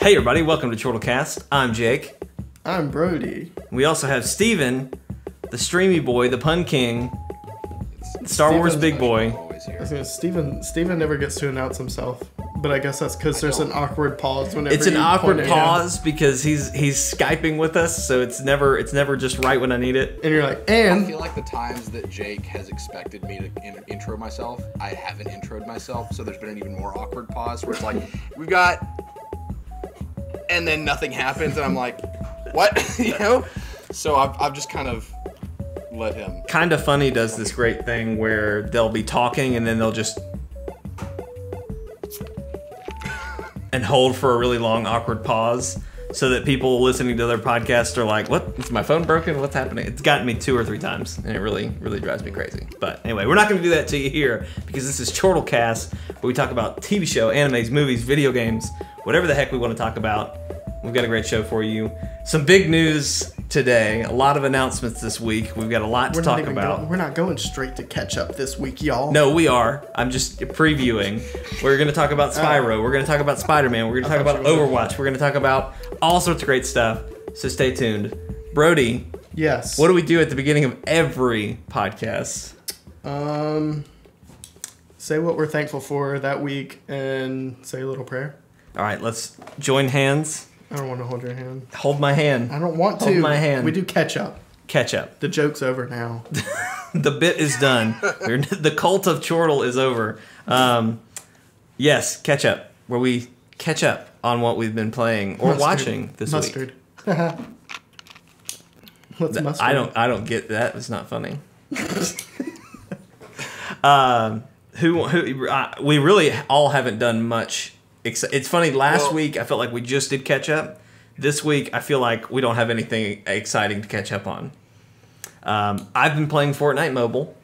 Hey everybody, welcome to Chortle Cast. I'm Jake. I'm Brody. We also have Steven, the streamy boy, the pun king, Star Wars big boy. Steven never gets to announce himself, but I guess that's because there's an awkward pause whenever It's an awkward pause him. because he's Skyping with us, so it's never just right when I need it. And you're like, I feel like the times that Jake has expected me to intro myself, I haven't introed myself, so there's been an even more awkward pause where it's like, we've got, and then nothing happens, and I'm like, what? You know? So I've just kind of let him. Kind of Funny does this great thing where they'll be talking and then they'll just and hold for a really long awkward pause so that people listening to their podcast are like, what? Is my phone broken? What's happening? It's gotten me 2 or 3 times and it really drives me crazy. But anyway, we're not going to do that to you here because this is Chortle Cast, where we talk about TV show, animes, movies, video games, whatever the heck we want to talk about. We've got a great show for you. Some big news today. A lot of announcements this week. We've got a lot to talk about. We're not going straight to catch up this week, y'all. No, we are. I'm just previewing. We're going to talk about Spyro. We're going to talk about Spiderman. We're going to talk about Overwatch. We're going to talk about all sorts of great stuff. So stay tuned. Brody. Yes. What do we do at the beginning of every podcast? Say what we're thankful for that week and say a little prayer. All right, let's join hands. I don't want to hold your hand. Hold my hand. I don't want to. Hold my hand. We do catch up. Catch up. The joke's over now. The bit is done. The cult of Chortle is over. Yes, catch up, where we catch up on what we've been playing or watching this week. What's mustard? I don't get that. It's not funny. We really all haven't done much. It's funny, last week I felt like we just did catch up. This week I feel like we don't have anything exciting to catch up on. I've been playing Fortnite Mobile.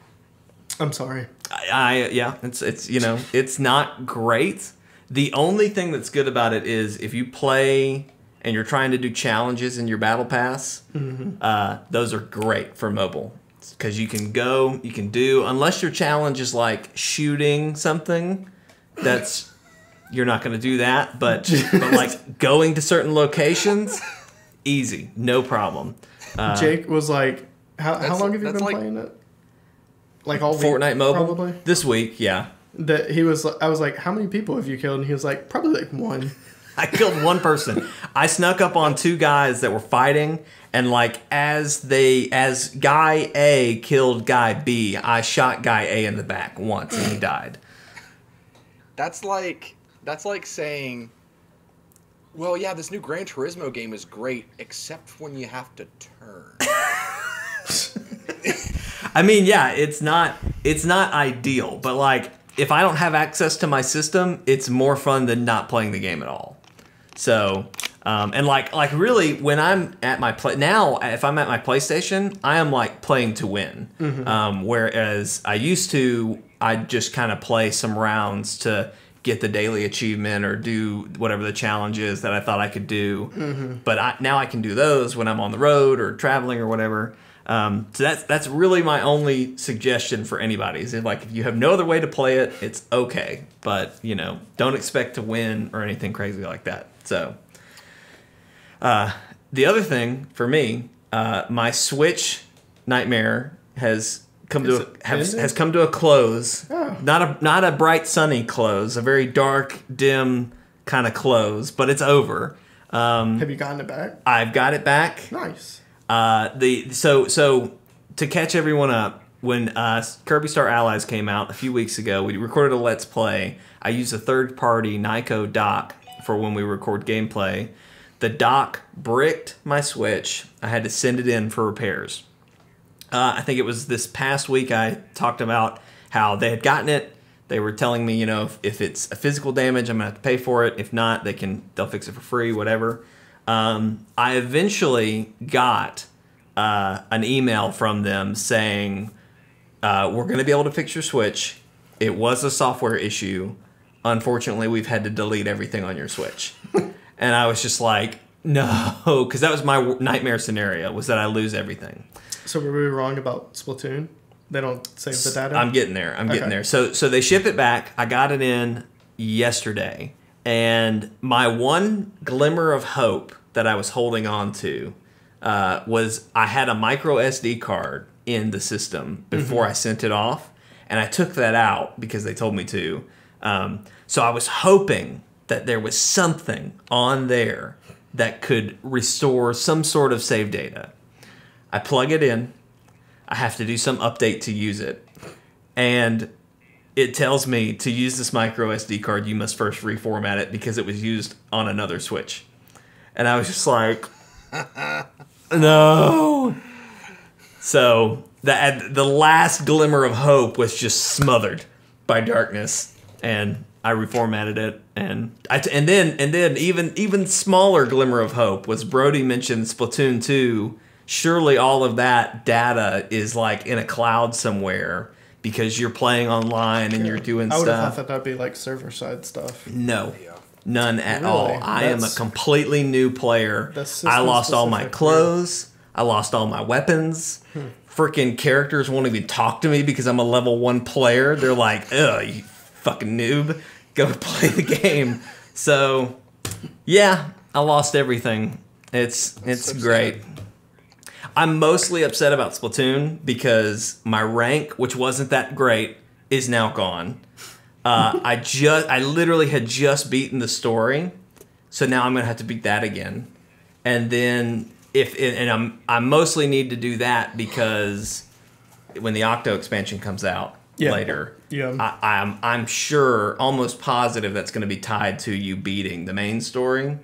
I'm sorry. Yeah, it's you know, it's not great. The only thing that's good about it is if you play and you're trying to do challenges in your battle pass, those are great for mobile. Because you can do, unless your challenge is like shooting something, you're not going to do that, but like going to certain locations, easy, no problem. Jake was like, how long have you been playing it? Like all week? Fortnite Mobile? Probably? This week, yeah. I was like, how many people have you killed? And he was like, probably like 1. I killed 1 person. I snuck up on 2 guys that were fighting, and like as guy A killed guy B, I shot guy A in the back once and he died. That's like saying, well, yeah, this new Gran Turismo game is great, except when you have to turn. I mean, yeah, it's not ideal, but like if I don't have access to my system, it's more fun than not playing the game at all. So, and like really, when I'm at my if I'm at my PlayStation, I am like playing to win. Whereas I used to, I'd just kind of play some rounds to get the daily achievement or do whatever the challenge is that I thought I could do. But now I can do those when I'm on the road or traveling or whatever. So that's really my only suggestion for anybody. Is if you have no other way to play it, it's okay. But you know, don't expect to win or anything crazy like that. So the other thing for me, my Switch nightmare has come to a close. Oh. Not a bright sunny close, a very dark, dim kind of close, but it's over. Have you gotten it back? I've got it back. Nice. So to catch everyone up, when Kirby Star Allies came out a few weeks ago, we recorded a Let's Play. I used a third-party Nyko dock for when we record gameplay. The dock bricked my Switch. I had to send it in for repairs. I think it was this past week I talked about how they had gotten it. They were telling me, you know, if it's a physical damage, I'm going to have to pay for it. If not, they'll fix it for free, whatever. I eventually got an email from them saying, we're going to be able to fix your Switch. It was a software issue. Unfortunately, we've had to delete everything on your Switch. And I was just like, no, because that was my nightmare scenario, was that I lose everything. So were we wrong about Splatoon? They don't save the data? I'm getting there. I'm getting there. So they ship it back. I got it in yesterday. And my one glimmer of hope that I was holding on to was I had a micro SD card in the system before I sent it off, and I took that out because they told me to. So I was hoping that there was something on there that could restore some sort of save data. I plug it in. I have to do some update to use it. And it tells me to use this micro SD card, you must first reformat it because it was used on another Switch. And I was just like, no. So the last glimmer of hope was just smothered by darkness, and I reformatted it. And then even smaller glimmer of hope was Brody mentioned Splatoon 2. Surely all of that data is like in a cloud somewhere because you're playing online and you're doing stuff. I would have thought that that'd be like server side stuff. No. None at Really? all. I am a completely new player. I lost all my clothes. I lost all my weapons. Freaking characters won't even talk to me because I'm a level 1 player. They're like, ugh, you fucking noob. Go play the game. So, yeah, I lost everything. It's so great. Sad. I'm mostly upset about Splatoon because my rank, which wasn't that great, is now gone. I literally had just beaten the story, so now I'm gonna have to beat that again. And then I mostly need to do that because when the Octo expansion comes out later, I'm sure, almost positive that's gonna be tied to you beating the main story.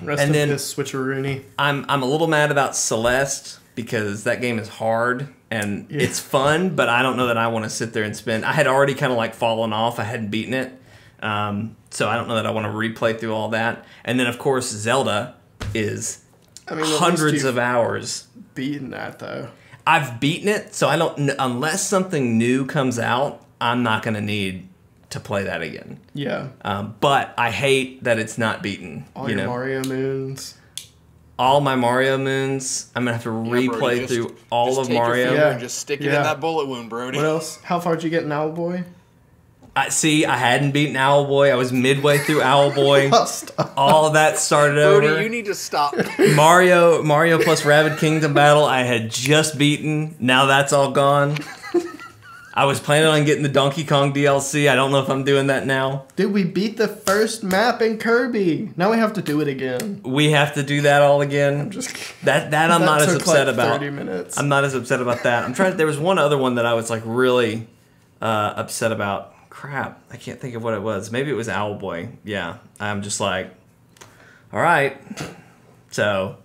Rest of this switcheroony. I'm a little mad about Celeste because that game is hard and it's fun, but I don't know that I want to sit there and spend. I had already kind of like fallen off. I hadn't beaten it, so I don't know that I want to replay through all that. And then of course Zelda is hundreds of hours. Beaten that though. I've beaten it, so I don't. Unless something new comes out, I'm not going to need to play that again. Yeah. But I hate that it's not beaten. All your Mario moons. All my Mario moons. I'm gonna have to replay through all of Mario. And just stick it in that bullet wound, Brody. What else? How far did you get in Owlboy? I hadn't beaten Owlboy. I was midway through Owlboy. All of that started over. Brody, you need to stop. Mario plus Rabid Kingdom Battle. I had just beaten. Now that's all gone. I was planning on getting the Donkey Kong DLC. I don't know if I'm doing that now. Dude, we beat the first map in Kirby. Now we have to do it again. We have to do that all again. I'm just that I'm not as upset about. 30 minutes. I'm not as upset about that. I'm trying. There was one other one that I was like really upset about. Crap, I can't think of what it was. Maybe it was Owlboy. Yeah, I'm just like, all right. So,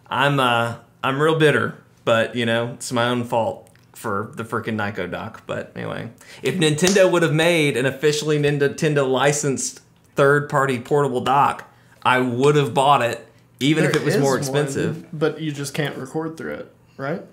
I'm real bitter, but it's my own fault for the freaking Nyko dock. But anyway, if Nintendo would have made an officially Nintendo licensed third-party portable dock, I would have bought it, even if it was more expensive. But you just can't record through it, right?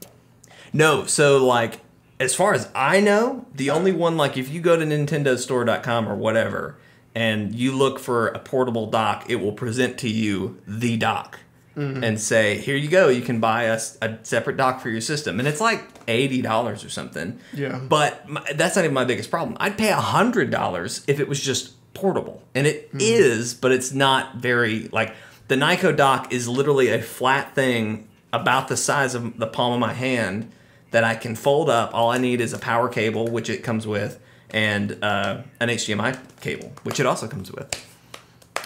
No, so like, as far as I know, the only one, like if you go to nintendostore.com or whatever, and you look for a portable dock, it will present to you the dock. And say, here you go, you can buy a separate dock for your system. And it's like $80 or something. Yeah. But that's not even my biggest problem. I'd pay $100 if it was just portable. And it is, but it's not very, like, the Nyko dock is literally a flat thing about the size of the palm of my hand that I can fold up. All I need is a power cable, which it comes with, and an HDMI cable, which it also comes with.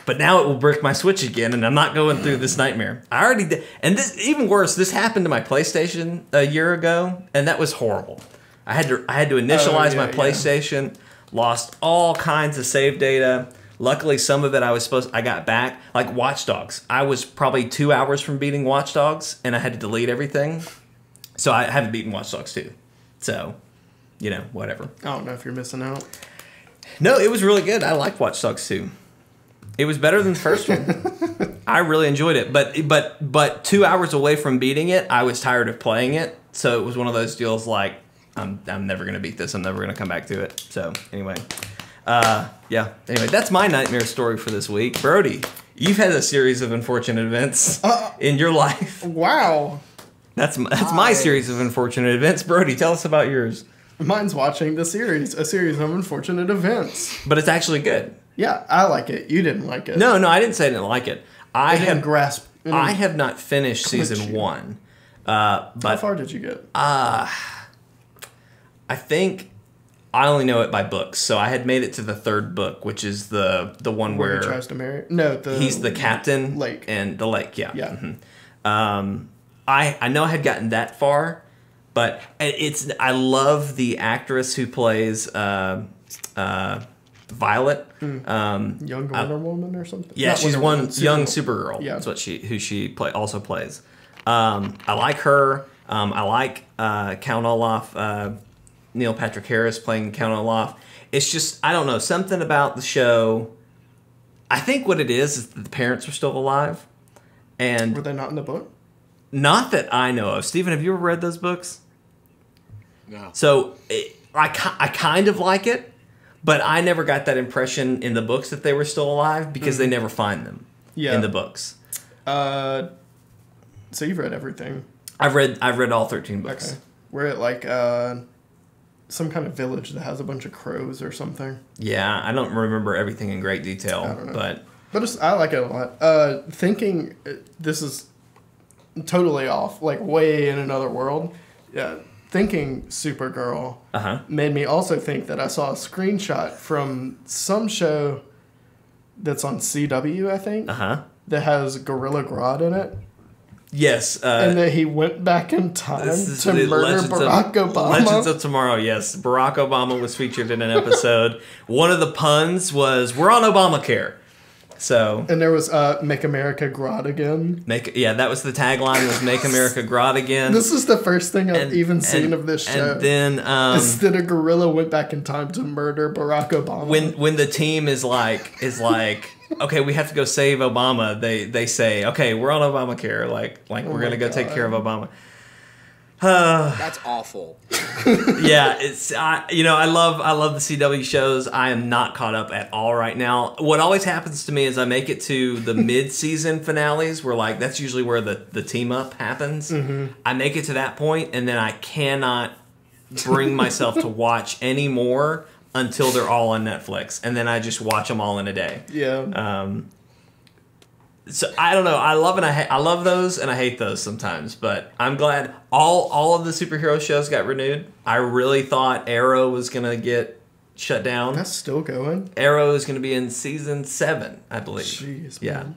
But now it will brick my Switch again, and I'm not going through this nightmare. I already did. And this, even worse, this happened to my PlayStation a year ago, and that was horrible. I had to initialize my PlayStation, lost all kinds of save data. Luckily, some of it I got back. Like Watch Dogs. I was probably 2 hours from beating Watch Dogs, and I had to delete everything. So I haven't beaten Watch Dogs 2. So, whatever. I don't know if you're missing out. No, it was really good. I liked Watch Dogs 2. It was better than the first one. I really enjoyed it, but 2 hours away from beating it, I was tired of playing it. So it was one of those deals like, I'm never gonna beat this. I'm never gonna come back to it. So anyway, yeah. Anyway, that's my nightmare story for this week. Brody, you've had a series of unfortunate events in your life. Wow. That's my series of unfortunate events. Brody, tell us about yours. Mine's watching the series, a series of unfortunate events. But it's actually good. Yeah, I like it. You didn't like it. No, I didn't say I didn't like it. I didn't grasp. I have not finished season 1. But how far did you get? I think I only know it by books. So I had made it to the 3rd book, which is the one where he tries to marry. No, he's the captain. Lake. And the lake, yeah. Yeah. Mm-hmm. I know I had gotten that far, but I love the actress who plays Violet. Young Wonder Woman or something. Yeah, Not she's Wonder one Woman, young Supergirl. Supergirl. Yeah. That's what she also plays. I like her. I like Count Olaf. Neil Patrick Harris playing Count Olaf. It's just, I don't know, something about the show. I think what it is that the parents are still alive, and Were they not in the book? not that I know of. Steven, have you ever read those books? No. So I kind of like it, but I never got that impression in the books that they were still alive because they never find them in the books. So you've read everything. I've read all 13 books. Okay. We're at like some kind of village that has a bunch of crows or something. Yeah, I don't remember everything in great detail, I don't know. but I like it a lot. Thinking this is totally off, like way in another world. Yeah, thinking Supergirl made me also think that I saw a screenshot from some show that's on CW, I think, that has Gorilla Grodd in it. yes, And that he went back in time to murder Barack Obama. Legends of Tomorrow, yes. Barack Obama was featured in an episode. One of the puns was, "We're on Obamacare." So And there was Make America Grodd Again. that was the tagline, was "Make America Grodd Again." This is the first thing I've even seen of this show. And then is that a gorilla went back in time to murder Barack Obama. when the team is like, okay, we have to go save Obama, they say, okay, we're on Obamacare, like we're gonna go take care of Obama. That's awful. Yeah, it's I love the CW shows. I am not caught up at all right now. What always happens to me is I make it to the mid-season finales, where like that's usually where the team up happens. I make it to that point, and then I cannot bring myself to watch any more until they're all on Netflix, and then I just watch them all in a day. Yeah. So I don't know. I love those, and I hate those sometimes. But I'm glad all of the superhero shows got renewed. I really thought Arrow was gonna get shut down. That's still going. Arrow is gonna be in season 7, I believe. Jeez, yeah. man.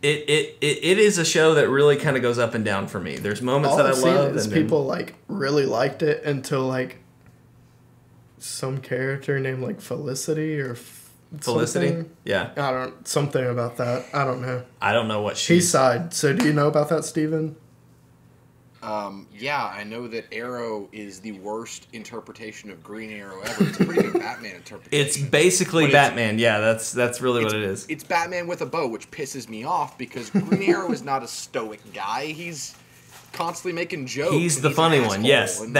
It is a show that really kind of goes up and down for me. There's moments that I love, is and people like really liked it until like some character named like Felicity or Felicity. something. Yeah. Something about that. I don't know. I don't know what He sighed. So do you know about that, Steven? Yeah, I know that Arrow is the worst interpretation of Green Arrow ever. It's a pretty good Batman interpretation. It's basically Batman. Yeah, that's really what it is. It's Batman with a bow, which pisses me off because Green Arrow is not a stoic guy. He's constantly making jokes. He's the funny one. Yes, he's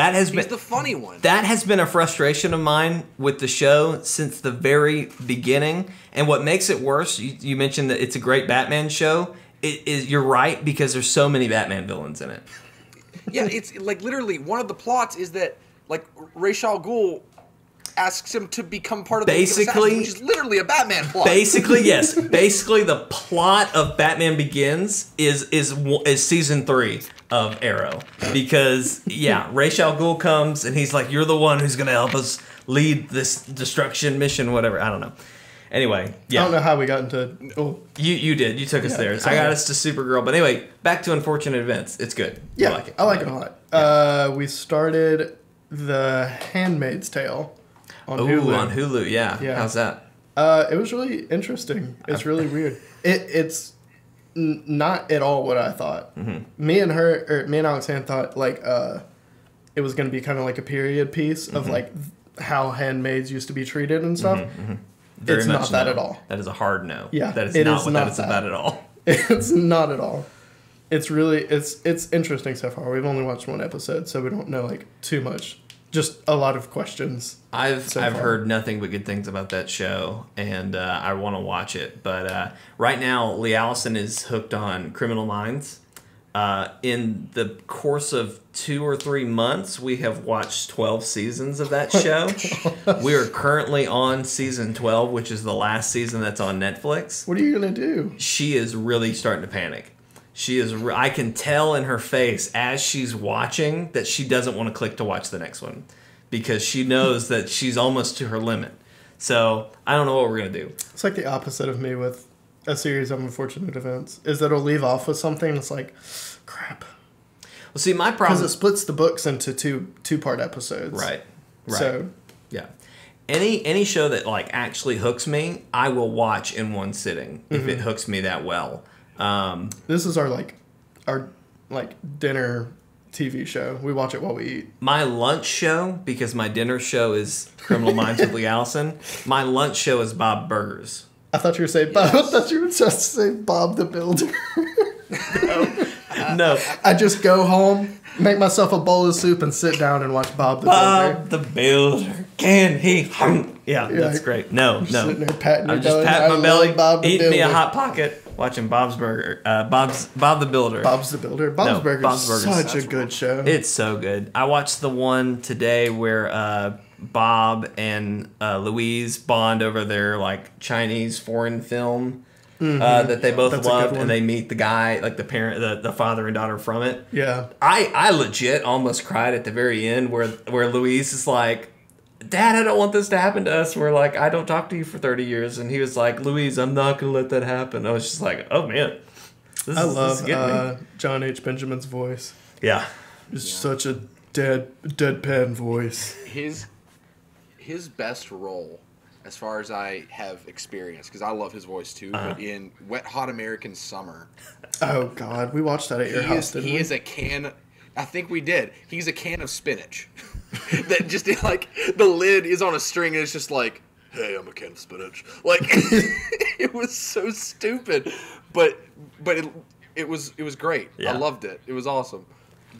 the funny one. That has been a frustration of mine with the show since the very beginning. And what makes it worse, you mentioned that it's a great Batman show. You're right, because there's so many Batman villains in it. Yeah, it's like literally one of the plots is that like Ra's al Ghul asks him to become part of the League of Assassins, which is literally a Batman plot. Basically, yes. Basically, the plot of Batman Begins is season 3 of Arrow, because Ra's al Ghul comes and he's like, "You're the one who's gonna help us lead this destruction mission," whatever. I don't know. Anyway, I don't know how we got into. Oh, you did. You took us there. I got us to Supergirl, but anyway, back to Unfortunate Events. It's good. Yeah, I like it. I like it a lot. Yeah. We started The Handmaid's Tale on Hulu. On Hulu, yeah. How's that? It was really interesting. It's really weird. It's not at all what I thought. Mm-hmm. Me and Alexandra thought like it was going to be kind of like a period piece of like how handmaids used to be treated and stuff. It's not that at all. That is a hard no. Yeah, that is not what that is about at all. It's not at all. It's really it's interesting so far. We've only watched one episode, so we don't know like too much. Just a lot of questions. I've heard nothing but good things about that show, and I want to watch it. But right now, Lee Allison is hooked on Criminal Minds, In the course of 2 or 3 months, we have watched 12 seasons of that show. We are currently on season 12, which is the last season that's on Netflix. What are you going to do? She is really starting to panic. She is. I can tell in her face as she's watching that she doesn't want to click to watch the next one because she knows that she's almost to her limit. So I don't know what we're going to do. It's like the opposite of me with a series of unfortunate events. Is that it'll leave off with something and it's like, crap. Well, see, my problem... Because it splits the books into two-part episodes. Right. So... Yeah. Any show that like actually hooks me, I will watch in one sitting if it hooks me that well. This is our dinner TV show. We watch it while we eat. My lunch show, because my dinner show is Criminal Minds with Lee Allison, my lunch show is Bob Burgers. I thought you were saying Bob. I thought you were just saying Bob the Builder. No. I just go home, make myself a bowl of soup, and sit down and watch Bob the Builder. Bob the Builder. Can he? Yeah, that's great. No. Sitting there patting your I'm just belly. patting my belly, Bob the eating me a Builder. Hot Pocket, watching Bob the Builder. Bob's the Builder. Bob's Burgers. Bob's Burgers. Such a good show. It's so good. I watched the one today where Bob and Louise bond over their like Chinese foreign film that they both loved, and they meet the guy, like the parent, the father and daughter from it. Yeah. I legit almost cried at the very end where Louise is like, Dad, I don't want this to happen to us. We're like, I don't talk to you for 30 years. And he was like, Louise, I'm not going to let that happen. I was just like, oh, man. I love John H. Benjamin's voice. Yeah. It's such a deadpan voice. His best role, as far as I have experienced, because I love his voice too, but in Wet Hot American Summer. Oh, God. We watched that at your house, didn't we? He is a can... I think we did. He's a can of spinach. That just, like, the lid is on a string and it's just like, hey, I'm a can of spinach. Like, it was so stupid. But it was great. Yeah. I loved it. It was awesome.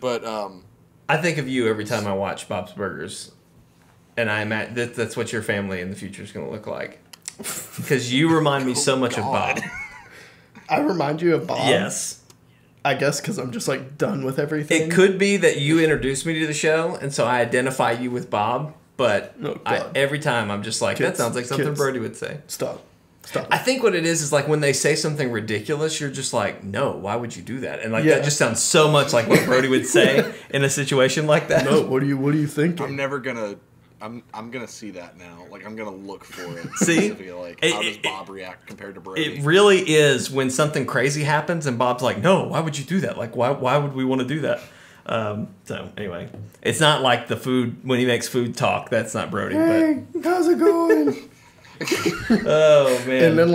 But, I think of you every time I watch Bob's Burgers. And I imagine that's what your family in the future is going to look like. Because you remind me so much of Bob. I remind you of Bob? Yes. I guess because I'm just like done with everything. It could be that you introduced me to the show, and so I identify you with Bob. But every time I'm just like, that sounds like something Brody would say. Stop. I think what it is like when they say something ridiculous, you're just like, no, why would you do that? And like that just sounds so much like what Brody would say in a situation like that. No, what are you thinking? I'm never gonna. I'm gonna see that now. Like, I'm gonna look for it. See, like, how does Bob react compared to Brody? It really is when something crazy happens and Bob's like, no, why would you do that? Like, why would we want to do that? So anyway, it's not like the food when he makes food talk. That's not Brody. Hey, how's it going? Oh man! And then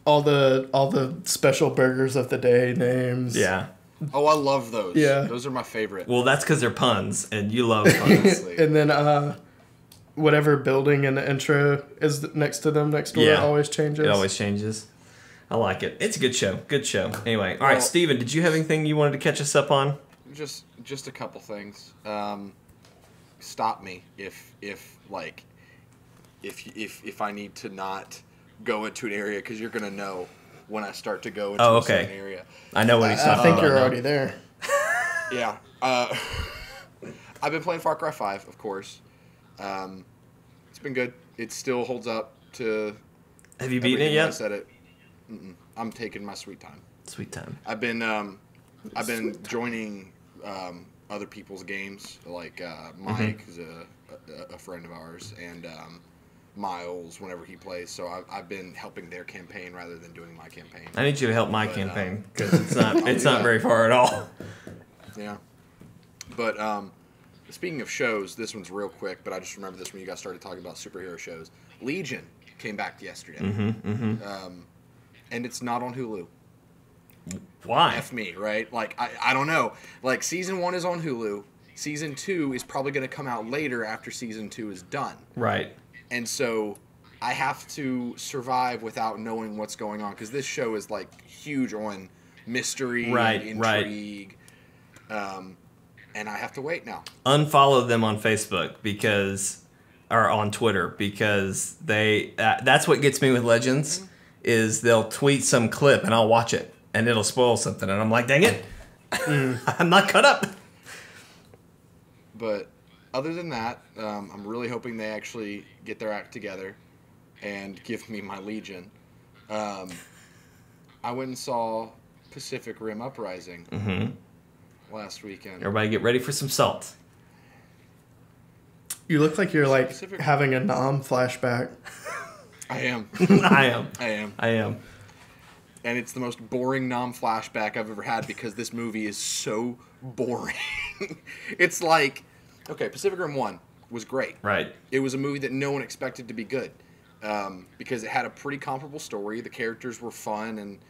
all the special burgers of the day names. Yeah. Oh, I love those. Yeah. Those are my favorite. Well, that's because they're puns, and you love puns. And then whatever building in the intro is next to them next door always changes. It always changes. I like it. It's a good show. Good show. Anyway, all right, Steven, did you have anything you wanted to catch us up on? Just a couple things. Stop me if I need to not go into an area, because you're gonna know when I start to go into a certain area. I know what he's talking about. I think you're already there. Yeah. I've been playing Far Cry 5, of course. It's been good. It still holds up to. Have you beaten it yet? I said it. I'm taking my sweet time. Sweet time. I've been joining other people's games, like Mike, who's a friend of ours, and Miles whenever he plays. So I've been helping their campaign rather than doing my campaign. I need you to help my campaign because it's not very far at all. Yeah. But speaking of shows, this one's real quick, but I just remember this when you guys started talking about superhero shows. Legion came back yesterday. And it's not on Hulu. Why? F me, right? Like, I don't know. Like, Season 1 is on Hulu. Season 2 is probably going to come out later after Season 2 is done. Right. And so I have to survive without knowing what's going on, because this show is, like, huge on mystery and intrigue. And I have to wait now. Unfollow them on Facebook or on Twitter, because they that's what gets me with Legends is they'll tweet some clip and I'll watch it. and it'll spoil something, and I'm like, dang it, I'm not caught up. But other than that, I'm really hoping they actually get their act together and give me my Legion. I went and saw Pacific Rim Uprising last weekend. Everybody get ready for some salt. You look like you're like having a Nam flashback. I am. I am. And it's the most boring Nam flashback I've ever had because this movie is so boring. It's like, okay, Pacific Rim 1 was great. Right. It was a movie that no one expected to be good because it had a pretty comparable story. The characters were fun,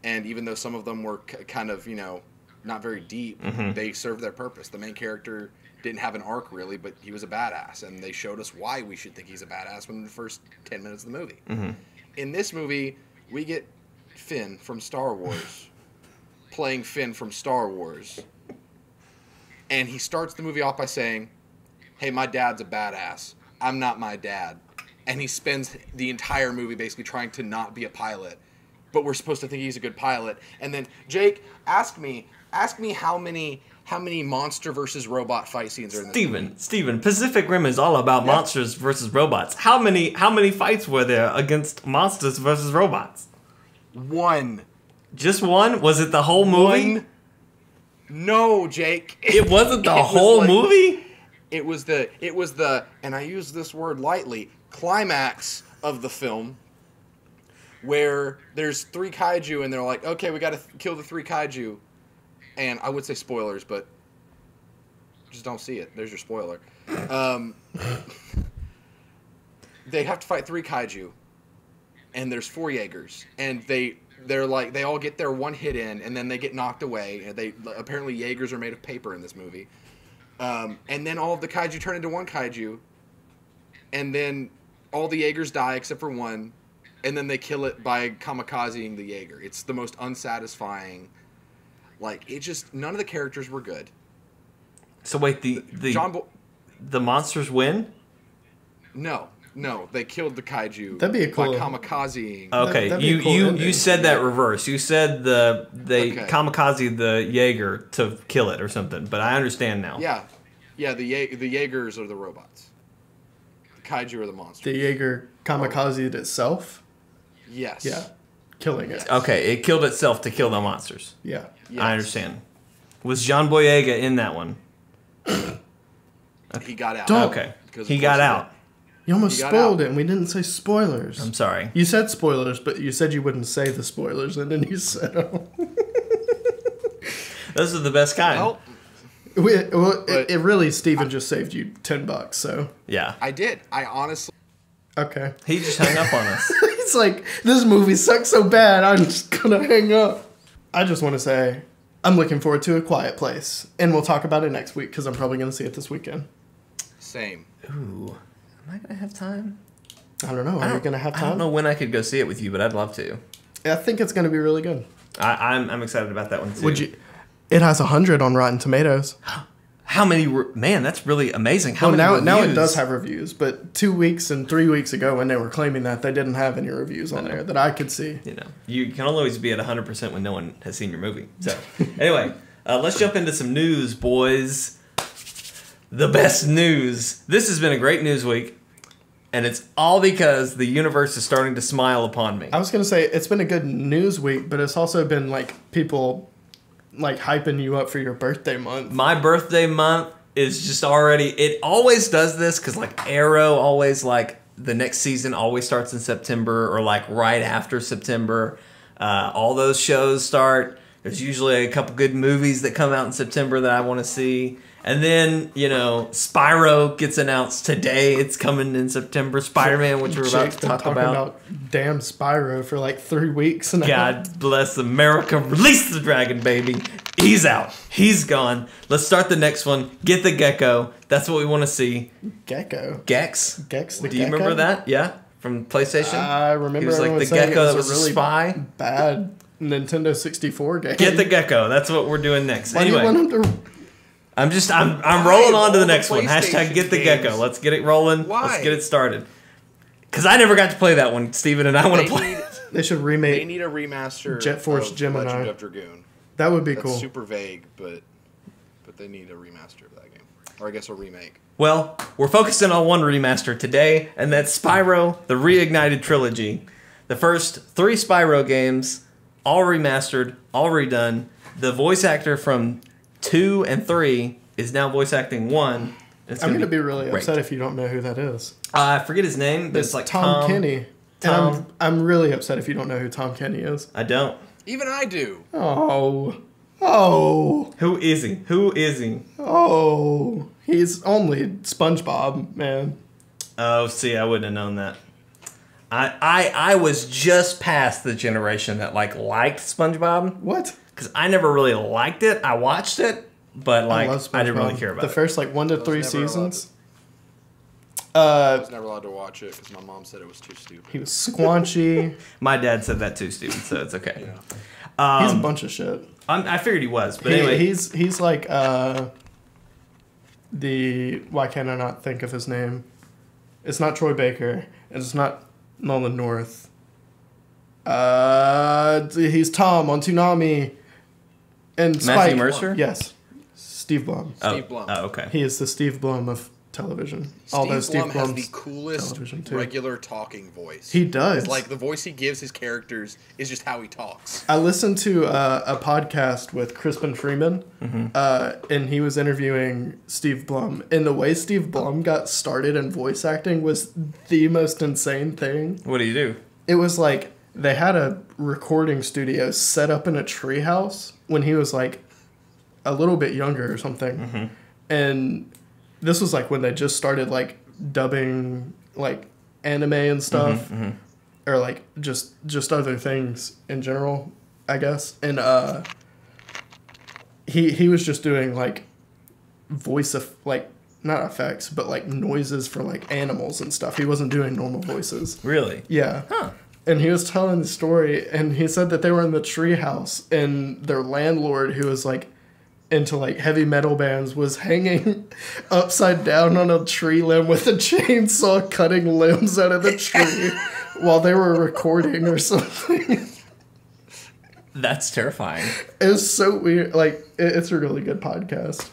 and even though some of them were kind of, not very deep, they served their purpose. The main character didn't have an arc really, but he was a badass, and they showed us why we should think he's a badass within the first 10 minutes of the movie. In this movie, we get Finn from Star Wars playing Finn from Star Wars, and he starts the movie off by saying, hey, my dad's a badass. I'm not my dad. And he spends the entire movie basically trying to not be a pilot, but we're supposed to think he's a good pilot. And then, Jake, ask me how many monster versus robot fight scenes are in this movie. Steven, Pacific Rim is all about monsters versus robots. How many fights were there against monsters versus robots? One. Just one? Was it the whole movie? One. No, Jake. It wasn't the whole movie? It was the, and I use this word lightly, climax of the film where there's 3 kaiju and they're like, okay, we got to kill the 3 kaiju. And I would say spoilers, but just don't see it. There's your spoiler. They have to fight 3 kaiju, and there's 4 Jaegers, and they're like, they all get their one hit in, and then they get knocked away. And apparently Jaegers are made of paper in this movie. And then all of the kaiju turn into one kaiju, and then all the Jaegers die except for one, and then they kill it by kamikazing the Jaeger. It's the most unsatisfying. Like, it just, none of the characters were good. So wait, the monsters win? No, they killed the kaiju. That'd be a cool by kamikazing. Okay, you said that reverse. You said they kamikaze the Jaeger to kill it or something, but I understand now. Yeah, the Jaegers are the robots. The kaiju are the monsters. The Jaeger kamikazed itself? Yes. Yeah. Killing it. Okay, it killed itself to kill the monsters. Yeah. Yes. I understand. Was Jean Boyega in that one? He got out. Okay. He got out. You almost spoiled it, and we didn't say spoilers. I'm sorry. You said spoilers, but you said you wouldn't say the spoilers, and then you said them. Those are the best kind. It really, Steven just saved you $10, so. Yeah. I did. I honestly. Okay. He just hung up on us. It's like, this movie sucks so bad, I'm just gonna hang up. I just want to say, I'm looking forward to A Quiet Place, and we'll talk about it next week, because I'm probably going to see it this weekend. Same. Ooh. Am I going to have time? I don't know. Are you going to have time? I don't know when I could go see it with you, but I'd love to. I think it's going to be really good. I'm excited about that one, too. It has 100 on Rotten Tomatoes. How many? Man, that's really amazing. How many reviews? Now it does have reviews, but 2 weeks and 3 weeks ago when they were claiming that, they didn't have any reviews on there that I could see. You can always be at 100% when no one has seen your movie. So, anyway, let's jump into some news, boys. The best news. This has been a great news week, and it's all because the universe is starting to smile upon me. I was going to say, it's been a good news week, but it's also been like people like hyping you up for your birthday month. My birthday month is just already, it always does this because like Arrow always like the next season always starts in September or like right after September. All those shows start. There's usually a couple good movies that come out in September that I want to see. And then, Spyro gets announced today. It's coming in September. Spiderman, which we're about to talk about. Damn Spyro for like 3 weeks now. God bless America. Release the dragon, baby. He's out. He's gone. Let's start the next one. Get the gecko. That's what we want to see. Gecko? Gex. Gex the Do you remember that? Yeah? From PlayStation? I remember he was like the gecko that was a really spy. Bad Nintendo 64 game. Get the gecko. That's what we're doing next. Why anyway. do you want him to... I'm rolling on to the next one. Hashtag get the gecko. Let's get it rolling. Why? Let's get it started. Because I never got to play that one, Steven, and I want to play it. They should They remake. need a remaster Jet Force of Gemini. Legend of Dragoon. That would be That's cool. super vague, but they need a remaster of that game. Or I guess a remake. Well, we're focusing on one remaster today, and that's Spyro, the Reignited Trilogy. The first 3 Spyro games, all remastered, all redone. The voice actor from 2 and 3 is now voice acting 1. I'm going to be really upset if you don't know who that is. I forget his name, but it's like Tom Kenny. Tom. And I'm really upset if you don't know who Tom Kenny is. I don't. Even I do. Oh. Oh. Who is he? Who is he? Oh. He's only SpongeBob, man. Oh, see, I wouldn't have known that. I was just past the generation that liked SpongeBob. What? Because I never really liked it. I watched it, but I didn't really care about the first 1 to 3 seasons. I was never allowed to watch it because my mom said it was too stupid. He was squanchy. My dad said that too, Steven, so it's okay. Yeah. He's a bunch of shit. I figured he was, but anyway. He's like why can't I not think of his name? It's not Troy Baker, and it's not Nolan North. He's Tom on Toonami. And Matthew Spike. Mercer? Yes. Steve Blum. Steve Blum. Oh, okay. He is the Steve Blum of television. Steve Blum has the Blum's coolest regular talking voice. He does. It's like the voice he gives his characters is just how he talks. I listened to a podcast with Crispin Freeman, and he was interviewing Steve Blum. And the way Steve Blum got started in voice acting was the most insane thing. What do you do? It was like they had a recording studio set up in a treehouse when he was like a little bit younger or something. And this was like when they just started like dubbing like anime and stuff, or like just other things in general, I guess. And he was just doing like voice of like not effects, but like noises for like animals and stuff. He wasn't doing normal voices. Really? Yeah. Huh. And he was telling the story, and he said that they were in the treehouse, and their landlord, who was like into like heavy metal bands, was hanging upside down on a tree limb with a chainsaw cutting limbs out of the tree while they were recording or something. That's terrifying. It was so weird. Like, it's a really good podcast.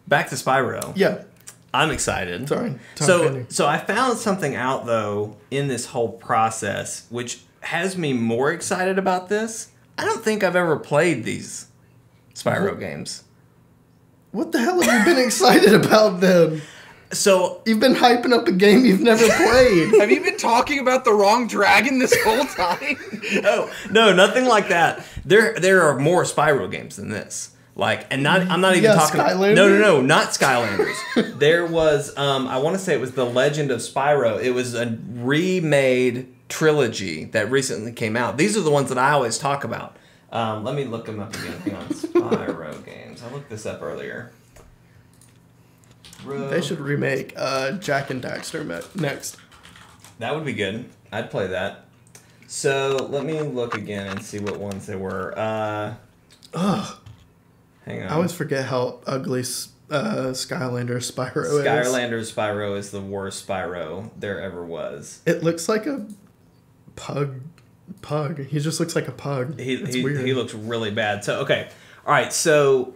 Back to Spyro. Yeah. I'm excited. Sorry. Tom Kenny. So I found something out, though, in this whole process, which has me more excited about this. I don't think I've ever played these Spyro games. What the hell have you been excited about then? So You've been hyping up a game you've never played. Have you been talking about the wrong dragon this whole time? no, nothing like that. There are more Spyro games than this. I'm not even talking. Skylanders? No, not Skylanders. There was, I want to say it was The Legend of Spyro. It was a remade trilogy that recently came out. These are the ones that I always talk about. Let me look them up again. Hang on, Spyro games. I looked this up earlier. They should remake Jack and Daxter next. That would be good. I'd play that. So let me look again and see what ones there were. Hang on. I always forget how ugly Skylander Spyro is. Skylander Spyro is the worst Spyro there ever was. It looks like a pug. He just looks like a pug. It's weird. He looks really bad. So okay, all right. So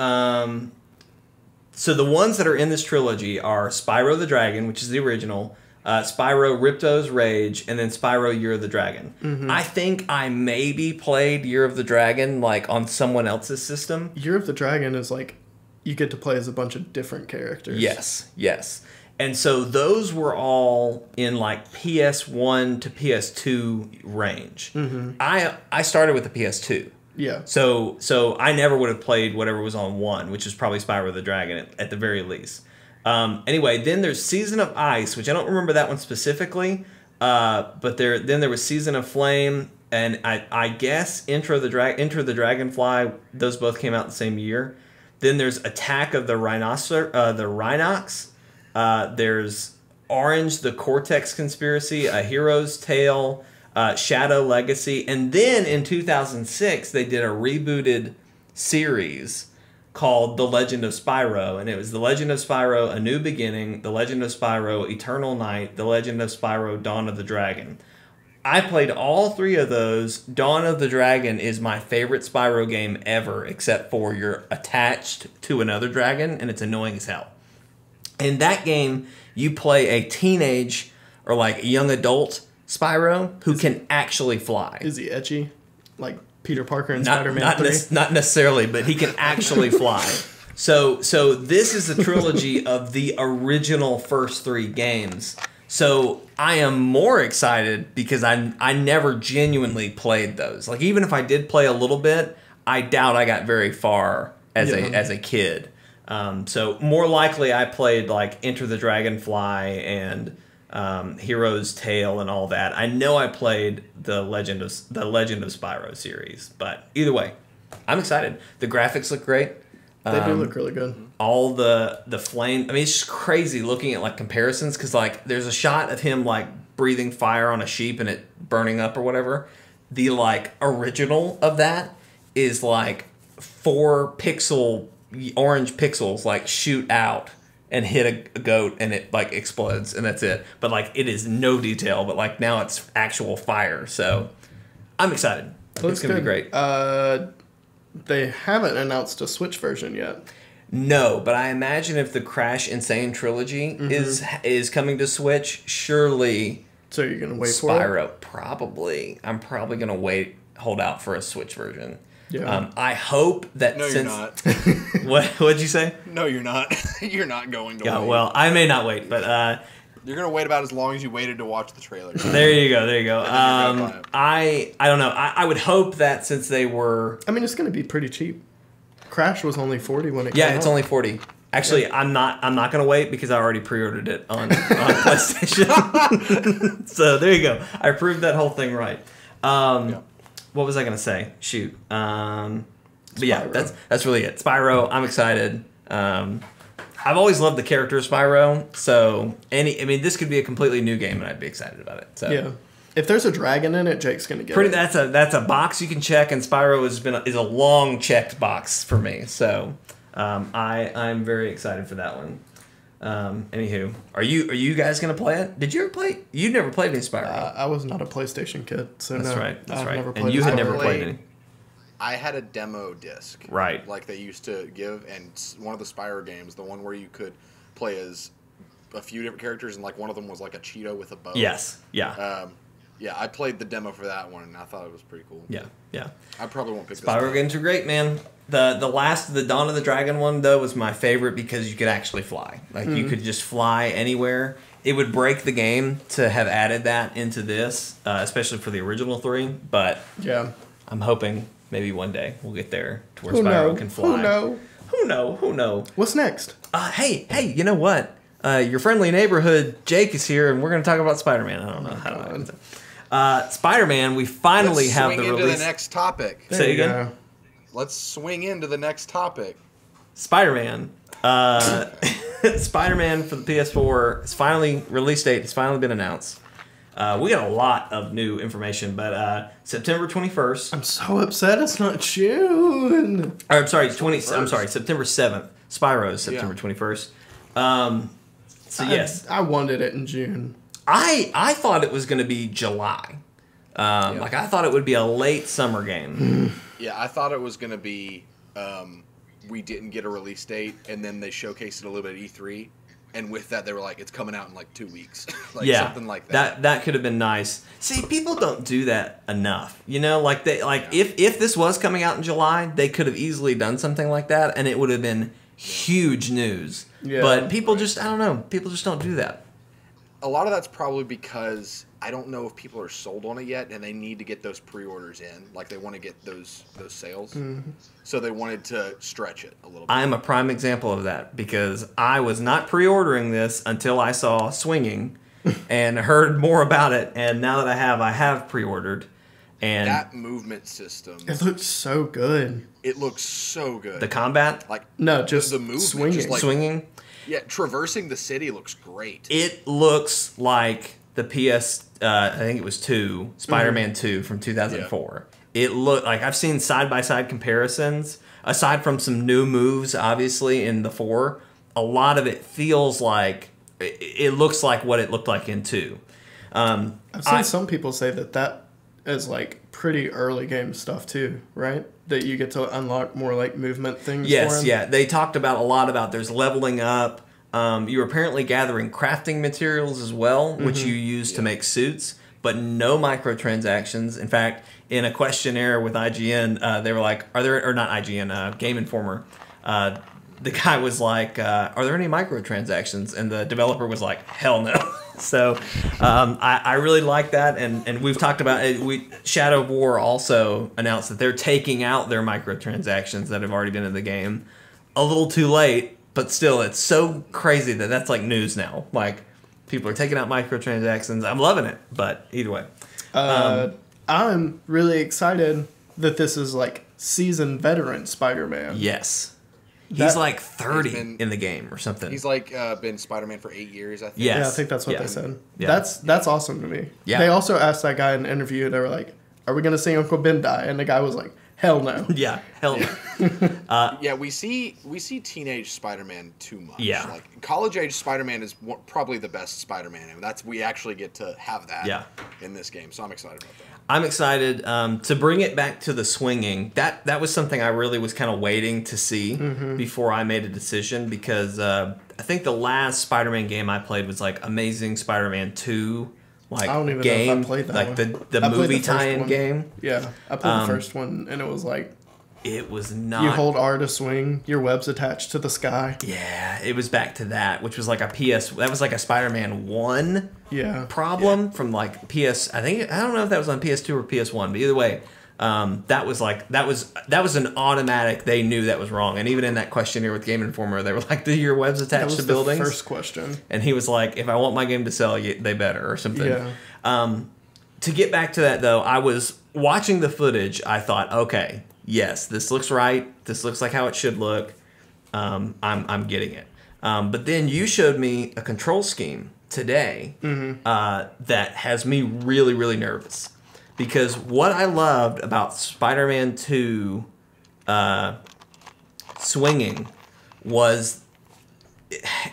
so the ones that are in this trilogy are Spyro the Dragon, which is the original, Spyro Ripto's Rage, and then Spyro Year of the Dragon. Mm-hmm. I think I maybe played Year of the Dragon like on someone else's system. Year of the Dragon is like you get to play as a bunch of different characters. Yes. And so those were all in like PS1 to PS2 range. Mm-hmm. I started with the PS2. Yeah. So I never would have played whatever was on 1, which is probably Spyro the Dragon at the very least. Anyway, then there's Season of Ice, which I don't remember that one specifically, but there was Season of Flame, and I guess Enter the Dragonfly. Those both came out the same year. Then there's Attack of the Rhinox. There's Orange, the Cortex Conspiracy, A Hero's Tale, Shadow Legacy, and then in 2006 they did a rebooted series called The Legend of Spyro, and it was The Legend of Spyro: A New Beginning, The Legend of Spyro: Eternal Night, The Legend of Spyro: Dawn of the Dragon. I played all 3 of those. Dawn of the Dragon is my favorite Spyro game ever, except for you're attached to another dragon, and it's annoying as hell. In that game, you play a teenage or like young adult Spyro who can actually fly. Is he etchy? Like Peter Parker in Spider-Man 3? Not necessarily, but he can actually fly. So this is a trilogy of the original first 3 games. So I am more excited because I never genuinely played those. Like even if I did play a little bit, I doubt I got very far as a kid. So more likely I played like Enter the Dragonfly and Hero's Tale and all that. I know I played the Legend of Spyro series, but either way, I'm excited. The graphics look great. They do look really good. All the flame. I mean, it's just crazy looking at like comparisons because like there's a shot of him like breathing fire on a sheep and it burning up or whatever. The like original of that is like 4 orange pixels like shoot out and hit a goat and it like explodes and that's it. But like it is no detail. But like now it's actual fire. So I'm excited. It's gonna be great. They haven't announced a Switch version yet. No, but I imagine if the Crash Insane trilogy is coming to Switch, surely. So you're gonna wait for Spyro, probably. I'm probably gonna hold out for a Switch version. Yeah. I hope that. No, you're not. What'd you say? No, you're not. You're not going to. Yeah, wait. well, I may not wait, but. You're gonna wait about as long as you waited to watch the trailer. There you go. I don't know. I would hope that since they were. I mean, it's gonna be pretty cheap. Crash was only $40 when it came out. Yeah, it's only $40. Actually, yeah. I'm not gonna wait because I already pre-ordered it on PlayStation. So there you go. I proved that whole thing right. What was I gonna say? Shoot. But yeah, that's really it. Spyro. I'm excited. I've always loved the character of Spyro, so this could be a completely new game, and I'd be excited about it. So yeah, if there's a dragon in it, Jake's gonna get it. That's a box you can check, and Spyro is a long checked box for me. So I'm very excited for that one. Anywho, are you guys gonna play it? Did you ever play? You never played any Spyro. I was not a PlayStation kid, so that's no. Right. I've never played. And you had never played any. I had a demo disc, right? Like they used to give, and one of the Spyro games, the one where you could play as a few different characters, and like one of them was like a Cheeto with a bow. Yes, yeah. Yeah, I played the demo for that one, and I thought it was pretty cool. Yeah. I probably won't pick this Spyro games are great, man. The Dawn of the Dragon one though was my favorite because you could actually fly. Like you could just fly anywhere. It would break the game to have added that into this, especially for the original 3. But yeah, I'm hoping. Maybe one day we'll get there to where Spyro can fly. Who knows? What's next? Hey, you know what? Your friendly neighborhood Jake is here, and we're going to talk about Spider-Man. I don't know how to. Spider-Man, we finally have the release. Let's swing into the next topic. Say again? Let's swing into the next topic. Spider-Man. Spider-Man for the PS4. It's finally, release date has finally been announced. We got a lot of new information, but September 21st. I'm so upset it's not June. Or, I'm sorry, September 7th. Spyro is September 21st. So yes, I wanted it in June. I thought it was going to be July. Like I thought it would be a late summer game. Yeah, I thought it was going to be. We didn't get a release date, and then they showcased it a little bit at E3. And with that, they were like, it's coming out in like 2 weeks. Something like that. That could have been nice. See, people don't do that enough. You know, like if this was coming out in July, they could have easily done something like that, and it would have been huge news. Yeah. But people just, I don't know, people just don't do that. A lot of that's probably because I don't know if people are sold on it yet, and they need to get those pre-orders in. Like they want to get those sales, so they wanted to stretch it a little bit. I am a prime example of that because I was not pre-ordering this until I saw Swinging and heard more about it, and now that I have pre-ordered. And that movement system, it looks so good. It looks so good. The combat, just the movement, swinging. Just swinging. Yeah, traversing the city looks great. It looks like the PS, I think it was 2, Spider-Man 2 from 2004. Yeah. It looked like I've seen side-by-side comparisons. Aside from some new moves, obviously, in the 4, a lot of it feels like, it looks like what it looked like in 2. I've seen some people say that is like pretty early game stuff too, right? That you get to unlock more like movement things. Yes, for him. yeah. They talked about a lot about there's leveling up. You're apparently gathering crafting materials as well, which you use to make suits, but no microtransactions. In fact, in a questionnaire with IGN, they were like, "Are there?" Or not IGN, Game Informer. The guy was like, "Are there any microtransactions?" And the developer was like, "Hell no." So I really like that, and we've talked about it. Shadow of War also announced that they're taking out their microtransactions that have already been in the game. A little too late, but still, it's so crazy that that's like news now. Like, people are taking out microtransactions. I'm loving it, but either way. I'm really excited that this is like seasoned veteran Spider-Man. Yes. He's like 30 in the game or something. He's like been Spider-Man for 8 years, I think. Yes. Yeah, I think that's what they said. Yeah. That's awesome to me. Yeah. They also asked that guy in an interview, they were like, "Are we going to see Uncle Ben die?" And the guy was like, "Hell no." Yeah, hell no. Yeah, we see teenage Spider-Man too much. Yeah. Like college age Spider-Man is probably the best Spider-Man, and we actually get to have that in this game. So I'm excited about that. I'm excited to bring it back to the swinging. That was something I really was kind of waiting to see before I made a decision, because I think the last Spider-Man game I played was like Amazing Spider-Man 2. Like, I don't even game, know if I played that like one. the movie tie-in game. Yeah, I played the first one, and it was like, it was not. You hold R to swing, your web's attached to the sky. Yeah, it was back to that, which was like that was like a Spider-Man 1 problem from like PS. I don't know if that was on PS2 or PS1, but either way, that was an automatic. They knew that was wrong, and even in that questionnaire with Game Informer, they were like, "Do your webs attached to buildings?" That was the first question. And he was like, "If I want my game to sell, they better," or something. Yeah. To get back to that though, I was watching the footage. I thought, okay, yes, this looks right. This looks like how it should look. I'm getting it. But then you showed me a control scheme today that has me really, really nervous. Because what I loved about Spider-Man 2 swinging was,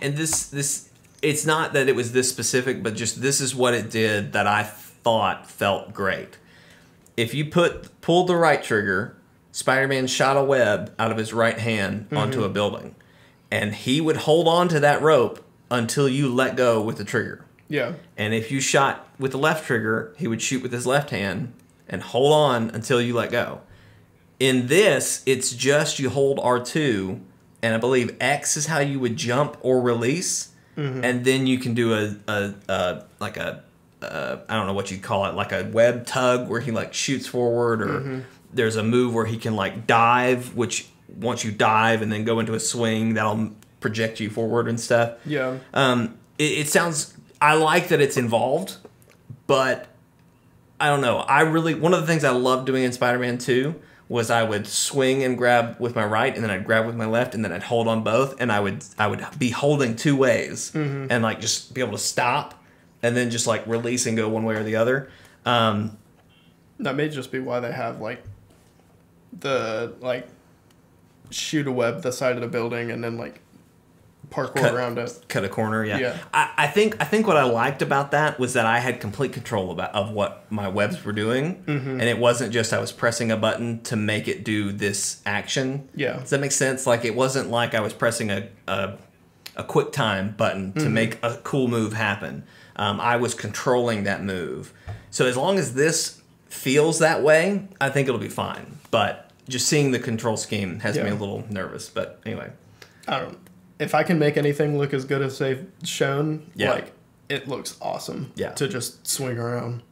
and this it's not that it was this specific, but just this is what it did that I thought felt great. If you pulled the right trigger, Spider-Man shot a web out of his right hand onto a building, and he would hold on to that rope until you let go with the trigger. Yeah. And if you shot with the left trigger, he would shoot with his left hand and hold on until you let go. In this, it's just you hold R2, and I believe X is how you would jump or release, and then you can do I don't know what you'd call it, like a web tug where he like shoots forward, or there's a move where he can like dive, which once you dive and then go into a swing, that'll project you forward and stuff. Yeah. It sounds, I like that it's involved, but I don't know. One of the things I loved doing in Spider-Man 2 was I would swing and grab with my right, and then I'd grab with my left, and then I'd hold on both, and I would be holding two ways, and like just be able to stop, and then just like release and go one way or the other. That may just be why they have like the like shoot a web the side of the building and then like parkour around it. Cut a corner, yeah. I think what I liked about that was that I had complete control of what my webs were doing, and it wasn't just I was pressing a button to make it do this action. Yeah. Does that make sense? Like, it wasn't like I was pressing a quick time button to make a cool move happen. I was controlling that move. So as long as this feels that way, I think it'll be fine. But just seeing the control scheme has me a little nervous. But anyway. If I can make anything look as good as they've shown, like, it looks awesome to just swing around.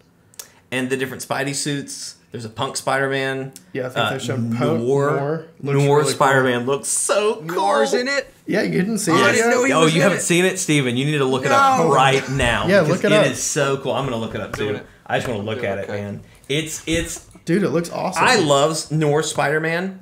And the different Spidey suits. There's a punk Spider-Man. Yeah, I think they've shown Noir really Spider-Man looks so cool. Noir's in it? Yeah, you didn't see it I didn't know he was you in haven't it. seen it, Steven? You need to look it up right now. Yeah, look it up. It is so cool. I'm going to look it up, too. I just want to look at it, man. It's Dude, it looks awesome. I love Noir Spider-Man,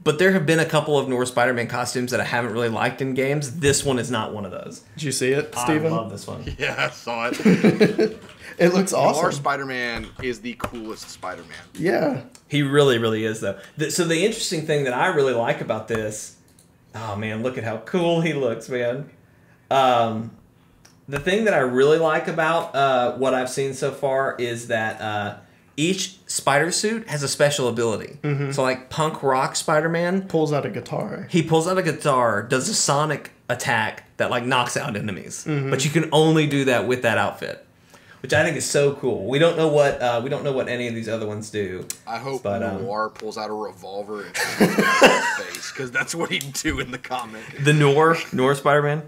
but there have been a couple of Noir Spider-Man costumes that I haven't really liked in games. This one is not one of those. Did you see it, Steven? I love this one. Yeah, I saw it. It looks awesome. Noir Spider-Man is the coolest Spider-Man. Yeah. He really, really is, though. So the interesting thing that I really like about this, oh, man, look at how cool he looks, man. The thing that I really like about what I've seen so far is that each spider suit has a special ability. So like punk rock Spider-Man pulls out a guitar. He pulls out a guitar, does a sonic attack that like knocks out enemies. But you can only do that with that outfit, which I think is so cool. We don't know what any of these other ones do. I hope Noir pulls out a revolver and shoots him in the face, because that's what he'd do in the comic. The Noir Spider-Man.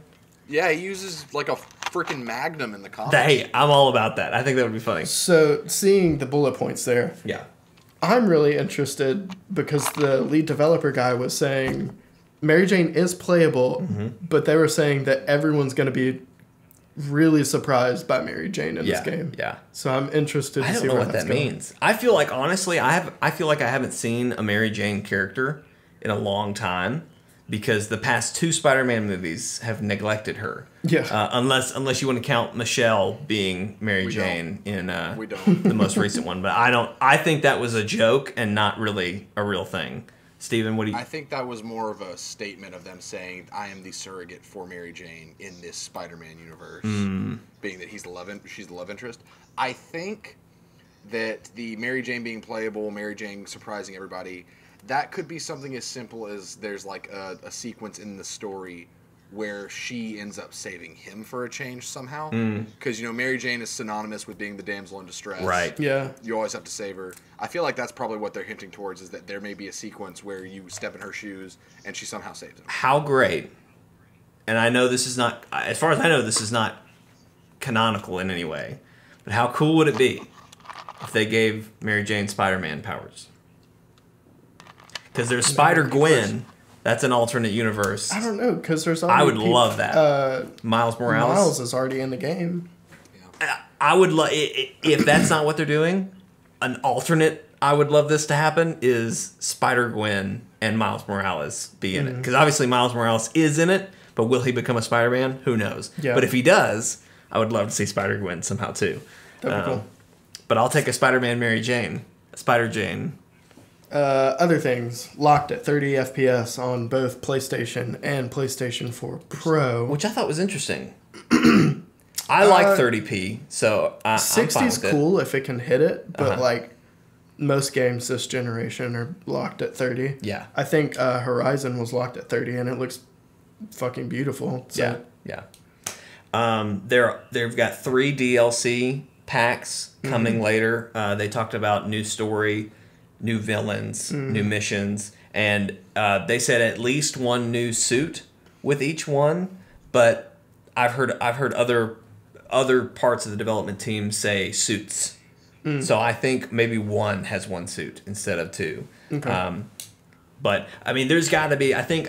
Yeah, he uses like a freaking Magnum in the comic. Hey, I'm all about that. I think that would be funny. So, seeing the bullet points there, yeah, I'm really interested because the lead developer guy was saying Mary Jane is playable, but they were saying that everyone's going to be really surprised by Mary Jane in this game. Yeah. So I'm interested to I see don't know where what that's that going. means. I feel like honestly, I feel like I haven't seen a Mary Jane character in a long time. Because the past 2 Spider-Man movies have neglected her. Yeah. Unless you want to count Michelle being Mary Jane in the most recent one. But I don't. I think that was a joke and not really a real thing. Steven, what do you... I think that was more of a statement of them saying, I am the surrogate for Mary Jane in this Spider-Man universe. Being that she's the love interest. I think that the Mary Jane being playable, Mary Jane surprising everybody... That could be something as simple as there's like a sequence in the story where she ends up saving him for a change somehow. Because, Mary Jane is synonymous with being the damsel in distress. Right. Yeah. You always have to save her. I feel like that's probably what they're hinting towards, is that there may be a sequence where you step in her shoes and she somehow saves him. How great. And I know this is not, as far as I know, this is not canonical in any way. But how cool would it be if they gave Mary Jane Spider-Man powers? Because there's Spider-Gwen. That's an alternate universe. I don't know, because there's already... I would love that. Miles Morales. Miles is already in the game. I would love... If that's not what they're doing, an alternate I would love this to happen is Spider-Gwen and Miles Morales be in it. Because obviously Miles Morales is in it, but will he become a Spider-Man? Who knows? Yeah. But if he does, I would love to see Spider-Gwen somehow too. That'd be cool. But I'll take a Spider-Man Mary Jane. Spider-Jane. Other things, locked at 30 FPS on both PlayStation and PlayStation 4 Pro. Which I thought was interesting. I like 30p, so I'm fine 60's with cool if it can hit it, but like most games this generation are locked at 30. Yeah. I think Horizon was locked at 30 and it looks fucking beautiful. So. Yeah. They've got 3 DLC packs coming later. They talked about new story, new villains, new missions, and they said at least 1 new suit with each one. But I've heard other parts of the development team say suits. So I think maybe 1 has 1 suit instead of 2. Okay. But I mean, there's got to be. I think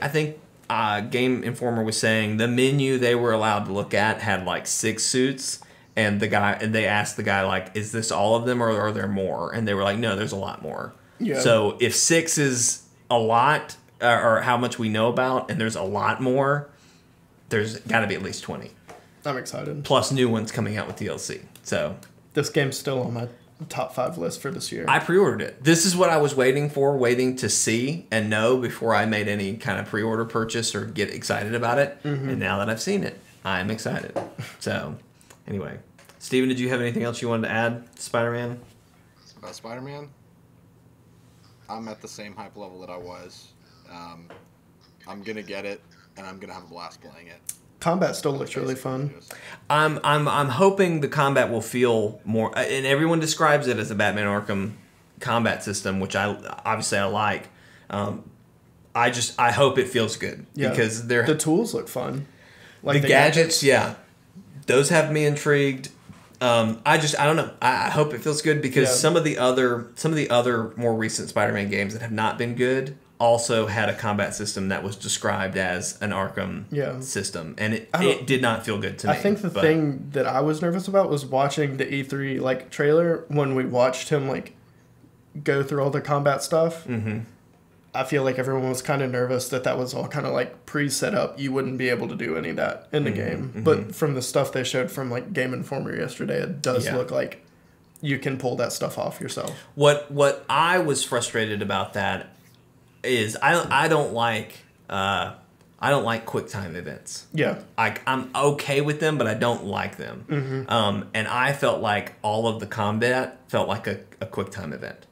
Game Informer was saying the menu they were allowed to look at had like 6 suits. And they asked the guy, like, is this all of them or are there more? And they were like, no, there's a lot more. Yeah. So if 6 is a lot, or how much we know about, and there's a lot more, there's got to be at least 20. I'm excited. Plus new ones coming out with DLC. So this game's still on my top 5 list for this year. I pre-ordered it. This is what I was waiting to see and know before I made any kind of pre-order purchase or get excited about it. And now that I've seen it, I'm excited. So anyway. Steven, did you have anything else you wanted to add to Spider-Man? About Spider-Man? I'm at the same hype level that I was. I'm going to get it, and I'm going to have a blast playing it. Combat still looks really fun. I'm hoping the combat will feel more... And everyone describes it as a Batman Arkham combat system, which I like. I hope it feels good. Yeah. Because the tools look fun. Like the gadgets, yeah. Those have me intrigued. I don't know. I hope it feels good because some of the other more recent Spider-Man games that have not been good also had a combat system that was described as an Arkham system, and it did not feel good to me. I think the thing that I was nervous about was watching the E3 like trailer when we watched him like go through all the combat stuff. I feel like everyone was kind of nervous that was all kind of like pre-set up. You wouldn't be able to do any of that in the game. But from the stuff they showed from like Game Informer yesterday, it does look like you can pull that stuff off yourself. What I was frustrated about that is I don't like I don't like QuickTime events. Yeah. I'm okay with them, but I don't like them. And I felt like all of the combat felt like a QuickTime event.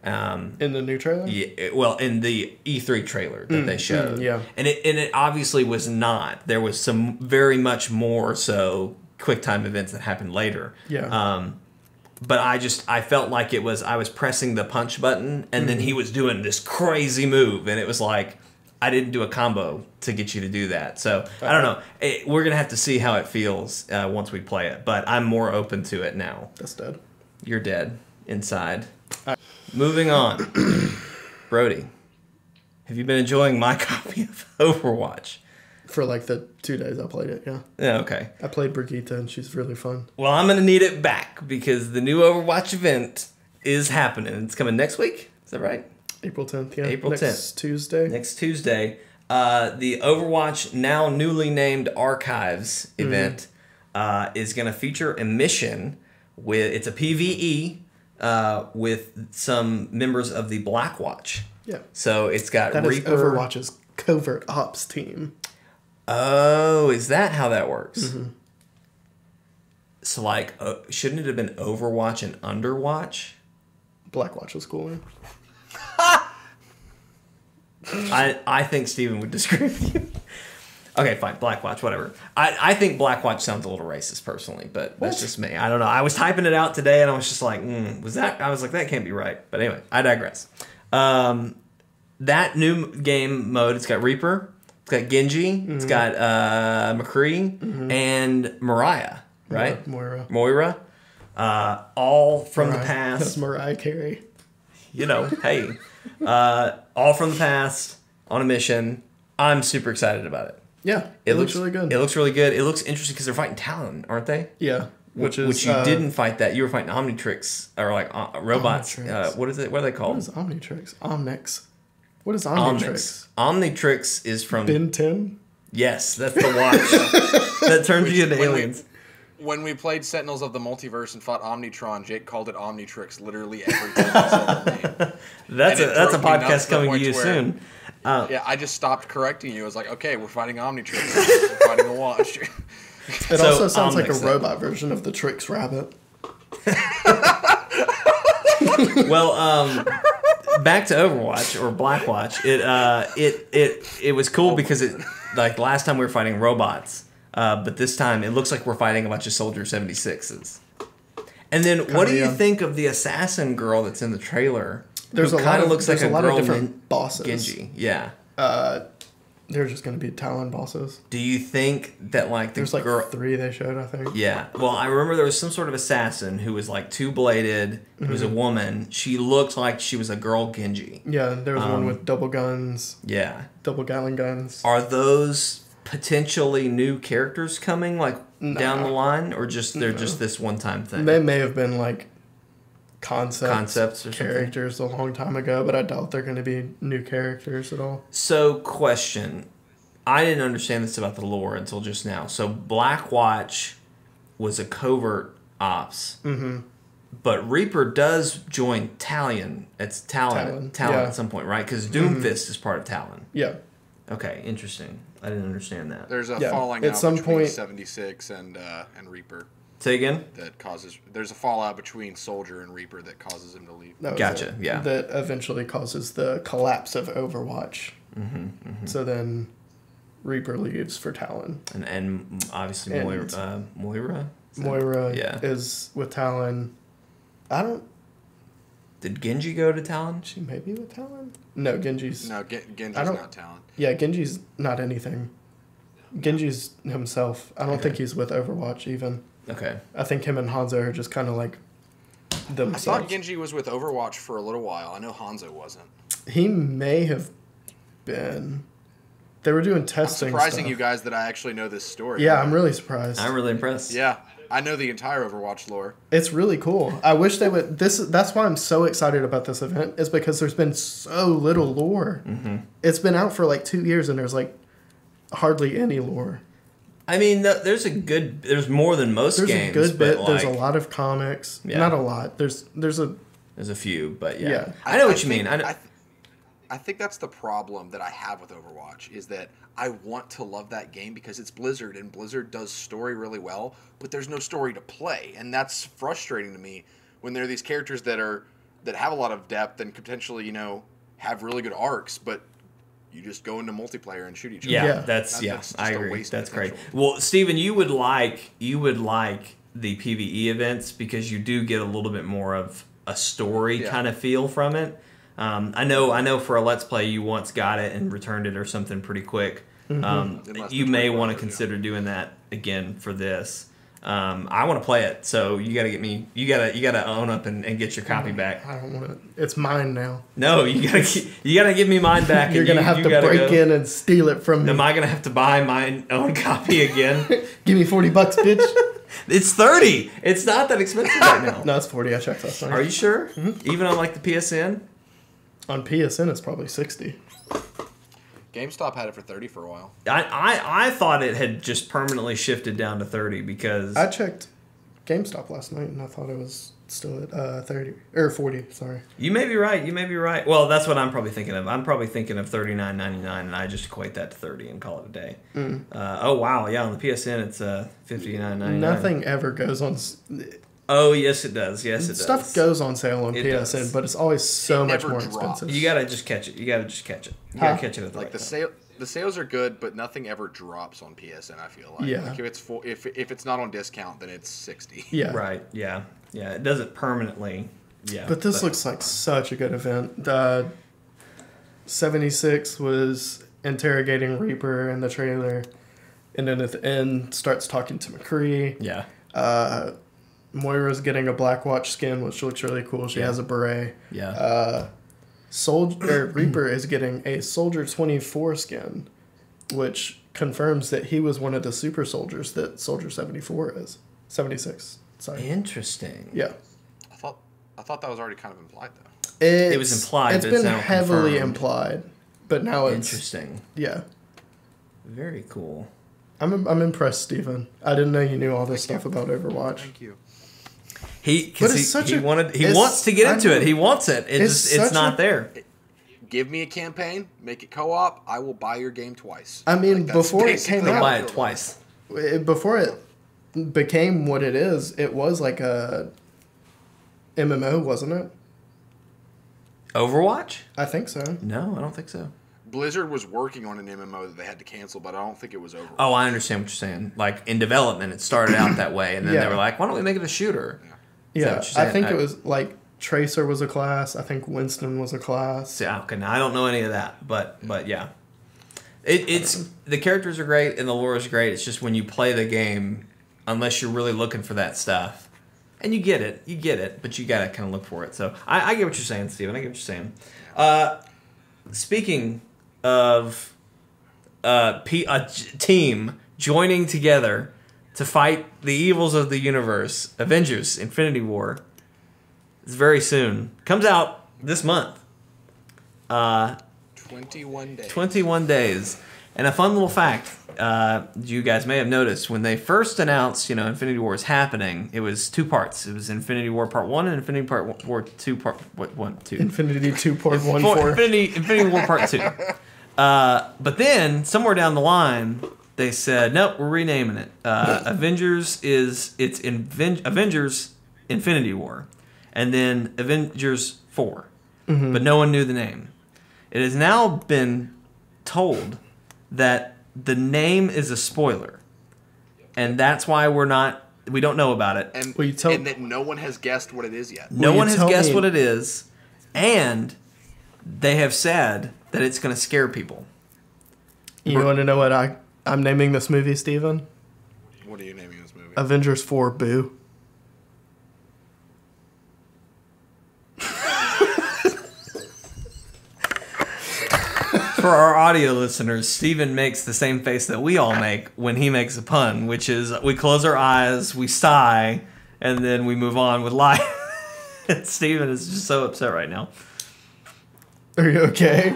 In the new trailer? Yeah, well, in the E3 trailer that they showed. Yeah. And it obviously was not. There was some very much more so QuickTime events that happened later. Yeah. But I felt like I was pressing the punch button and then he was doing this crazy move and it was like, I didn't do a combo to get you to do that. So, I don't know. We're going to have to see how it feels once we play it. But I'm more open to it now. That's dead. You're dead inside. Moving on. Brody, have you been enjoying my copy of Overwatch? For like the 2 days I played it, yeah. Yeah, okay. I played Brigitte and she's really fun. Well, I'm going to need it back because the new Overwatch event is happening. It's coming next week. Is that right? April 10th, yeah. April 10th. Next Tuesday. Next Tuesday. The Overwatch, now newly named Archives event, is going to feature a mission with, it's a PvE with some members of the Blackwatch. Yeah. So it's got That Reaper. is Overwatch's covert ops team. Oh, is that how that works? So, like, shouldn't it have been Overwatch and Underwatch? Blackwatch was cooler. I think Steven would disagree with you. Okay, fine. Blackwatch, whatever. I think Blackwatch sounds a little racist, personally, but that's just me. I don't know. I was typing it out today, and I was just like, was that? I was like, that can't be right. But anyway, I digress. That new game mode, it's got Reaper, it's got Genji, it's got McCree, and Mariah, right? Moira. All from the past. That's Mariah Carey. You know, hey. All from the past, on a mission. I'm super excited about it. Yeah, it looks really good. It looks really good. It looks interesting because they're fighting Talon, aren't they? Yeah. Which you didn't fight that. You were fighting Omnitrix, or like robots. What is it? What are they called? What is Omnitrix? Omnix. What is Omnitrix? Omnitrix is from... Ben 10? Yes, that's the watch. That turns you into aliens. When we played Sentinels of the Multiverse and fought Omnitron, Jake called it Omnitrix literally every time I said the name. That's a podcast coming to you soon. Yeah, I just stopped correcting you. I was like, okay, we're fighting Omnitrix. We're fighting a watch. It also sounds like a robot version of the Trix rabbit. Well, back to Overwatch or Blackwatch. It was cool because it, like, last time we were fighting robots, but this time it looks like we're fighting a bunch of Soldier 76s. And then, what do you think of the assassin girl that's in the trailer? There's a lot of looks like a lot of different bosses. Genji, yeah. They're just going to be Talon bosses. Do you think that, like, there's like girl... 3 they showed, I think. Yeah. Well, I remember there was some sort of assassin who was, like, two-bladed, who was a woman. She looked like she was a girl Genji. Yeah, there was one with double guns. Yeah. Double Gatling guns. Are those potentially new characters coming, like, down the line? Or just they're just this one-time thing? They may have been, like, concepts or characters a long time ago, but I doubt they're going to be new characters at all. So, question. I didn't understand this about the lore until just now. So, Blackwatch was a covert ops. But Reaper does join Talon. It's Talon at some point, right? Because Doomfist is part of Talon. Yeah. Okay, interesting. I didn't understand that. There's a falling out between 76 and Reaper. Say again? There's a fallout between Soldier and Reaper that causes him to leave. Gotcha, yeah. That eventually causes the collapse of Overwatch. So then Reaper leaves for Talon. And obviously Moira? Moira is with Talon. Did Genji go to Talon? She may be with Talon? No, Genji's... No, Genji's not Talon. Yeah, Genji's not anything. Genji's himself. I don't think he's with Overwatch even. Okay. I think him and Hanzo are just kind of like themselves. I thought Genji was with Overwatch for a little while. I know Hanzo wasn't. He may have been. They were doing testing. I'm surprising you guys that I actually know this story. Yeah, I'm really surprised. I'm really impressed. Yeah, I know the entire Overwatch lore. It's really cool. I wish they would. That's why I'm so excited about this event. Is because there's been so little lore. It's been out for like 2 years and there's like hardly any lore. I mean, there's more than most games. There's a good bit. Like, there's a lot of comics. Yeah. Not a lot. There's a few, but yeah. I know what you mean. I think that's the problem that I have with Overwatch is that I want to love that game because it's Blizzard and Blizzard does story really well, but there's no story to play, and that's frustrating to me when there are these characters that have a lot of depth and could potentially, you know, have really good arcs, but you just go into multiplayer and shoot each other. Yeah, that's I agree. That's great. Well, Steven, you would like the PvE events because you do get a little bit more of a story kind of feel from it. I know for a Let's Play you once got it and returned it or something pretty quick. You may want to consider doing that again for this. I want to play it, so you got to get me. You gotta own up and get your copy back. I don't want it. It's mine now. No, you gotta give me mine back. You're gonna have to break in and steal it from me. Am I gonna have to buy my own copy again? Give me $40, bitch. It's $30. It's not that expensive right now. No, it's $40. I checked last night. Are you sure? Even on like the PSN? On PSN, it's probably $60. GameStop had it for $30 for a while. I thought it had just permanently shifted down to $30 because I checked GameStop last night and I thought it was still at $30 or $40. Sorry. You may be right. You may be right. Well, that's what I'm probably thinking of. I'm probably thinking of $39.99, and I just equate that to $30 and call it a day. Oh wow, yeah. On the PSN, it's $59.99. Nothing ever goes on. Oh yes, it does. Yes, it does. Stuff goes on sale on PSN, but it's always so much more expensive. You gotta just catch it. You gotta catch it at the right time. The sales are good, but nothing ever drops on PSN. I feel like. Yeah. Like if it's not on discount, then it's $60. Yeah. Right. Yeah. Yeah. It does it permanently. Yeah. But this looks like such a good event. 76 was interrogating Reaper in the trailer, and then at the end starts talking to McCree. Yeah. Moira's getting a Blackwatch skin, which looks really cool. She has a beret. Yeah. Reaper is getting a Soldier 24 skin, which confirms that he was one of the super soldiers that Soldier 74 is. 76. Sorry. Interesting. Yeah. I thought that was already kind of implied though. It was implied. It's been heavily implied, but now it's interesting. Yeah. Very cool. I'm impressed, Steven. I didn't know you knew all this stuff about Overwatch. Thank you. He wants to get into it. He wants it. It's not there. Give me a campaign, make it co-op. I will buy your game twice. I mean, before it came out, buy it twice. Before it became what it is, it was like a MMO, wasn't it? Overwatch? I think so. No, I don't think so. Blizzard was working on an MMO that they had to cancel, but I don't think it was over. Oh, I understand what you're saying. Like, in development, it started out that way, and then they were like, why don't we make it a shooter? Yeah, I think it was, like, Tracer was a class. I think Winston was a class. See, okay, now I don't know any of that, but yeah. It's the characters are great, and the lore is great. It's just when you play the game, unless you're really looking for that stuff, and you get it, but you gotta kind of look for it. So, I get what you're saying, Steven. I get what you're saying. Speaking of a team joining together to fight the evils of the universe, Avengers: Infinity War. It's very soon. Comes out this month. 21 days. 21 days. And a fun little fact, you guys may have noticed, when they first announced, Infinity War is happening, it was 2 parts. It was Infinity War Part 1 and Infinity War 2 Part 2. Infinity 2 Part 1 4. Infinity War Part 2. But then, somewhere down the line, they said, nope, we're renaming it. Avengers Infinity War. And then Avengers 4. But no one knew the name. It has now been told that the name is a spoiler. And that's why we don't know about it. And that no one has guessed what it is yet. No one has guessed what it is. And they have said that it's going to scare people. You want to know what I'm naming this movie, Steven? What are you naming this movie? Avengers 4 Boo. For our audio listeners, Steven makes the same face that we all make when he makes a pun, which is we close our eyes, we sigh, and then we move on with life. Steven is just so upset right now. Are you okay?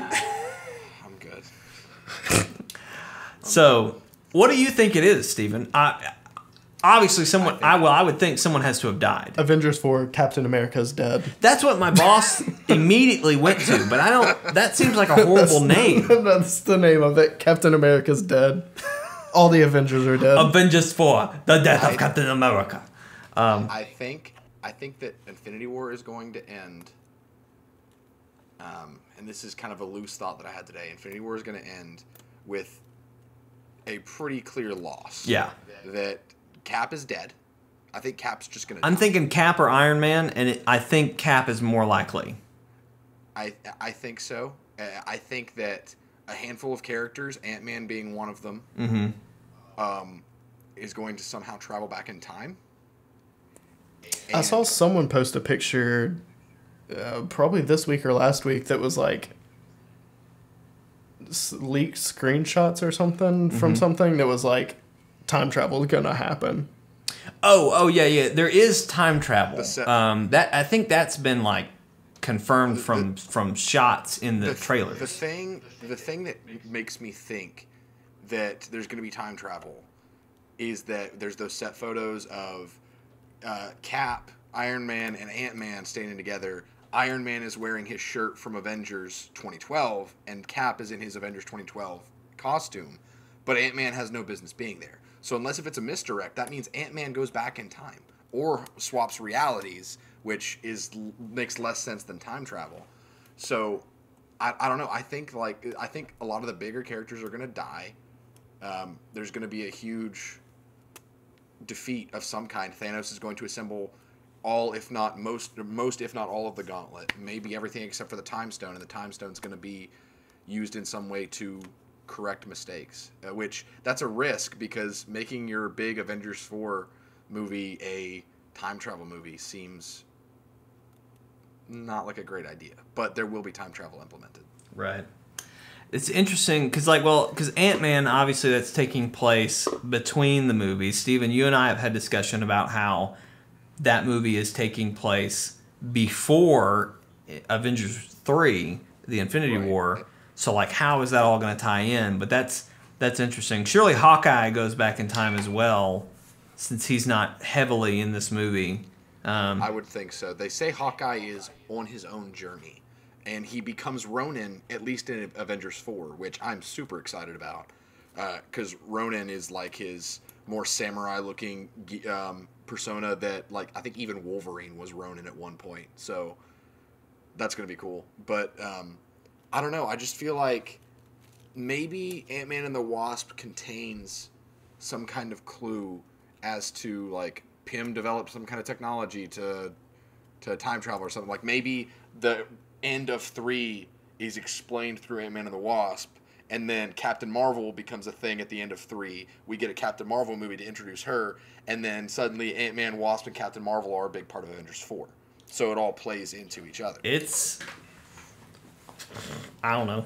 I'm good. So, what do you think it is, Steven? I obviously someone. I would think someone has to have died. Avengers 4, Captain America's dead. That's what my boss immediately went to, but I don't. That seems like a horrible name. That's the name of it. Captain America's dead. All the Avengers are dead. Avengers 4, the death of Captain America. I think that Infinity War is going to end. And this is kind of a loose thought that I had today. Infinity War is going to end with a pretty clear loss. Yeah. That Cap is dead. I think Cap's just going to. I'm thinking Cap or Iron Man, and I think Cap is more likely. I think so. I think that a handful of characters, Ant-Man being one of them, is going to somehow travel back in time. I saw someone post a picture, probably this week or last week, that was like leaked screenshots or something from something that was like time travel is gonna happen. Oh yeah. There is time travel. That I think that's been like confirmed from shots in the trailers. The thing that makes me think that there's going to be time travel is that there's those set photos of Cap, Iron Man, and Ant-Man standing together. Iron Man is wearing his shirt from Avengers 2012, and Cap is in his Avengers 2012 costume, but Ant-Man has no business being there. So unless if it's a misdirect, that means Ant-Man goes back in time or swaps realities, which makes less sense than time travel. So I don't know. I think a lot of the bigger characters are going to die. There's going to be a huge defeat of some kind. Thanos is going to assemble all, if not most, if not all of the gauntlet. Maybe everything except for the Time Stone, and the Time Stone's going to be used in some way to correct mistakes. Which that's a risk, because making your big Avengers 4 movie a time travel movie seems not like a great idea. But there will be time travel implemented. Right. It's interesting because Ant-Man, obviously that's taking place between the movies. Steven, you and I have had discussion about how that movie is taking place before Avengers 3, the Infinity War. So like, how is that all going to tie in? But that's interesting. Surely Hawkeye goes back in time as well, since he's not heavily in this movie. I would think so. They say Hawkeye is on his own journey, and he becomes Ronin, at least in Avengers 4, which I'm super excited about, because Ronin is like his more samurai-looking persona that, like, I think even Wolverine was Ronin at one point. So that's going to be cool. But I don't know. I just feel like maybe Ant-Man and the Wasp contains some kind of clue as to, like, Pym developed some kind of technology to time travel or something. Like, maybe the end of 3 is explained through Ant-Man and the Wasp, and then Captain Marvel becomes a thing at the end of 3. We get a Captain Marvel movie to introduce her, and then suddenly Ant-Man, Wasp, and Captain Marvel are a big part of Avengers 4. So it all plays into each other. I don't know.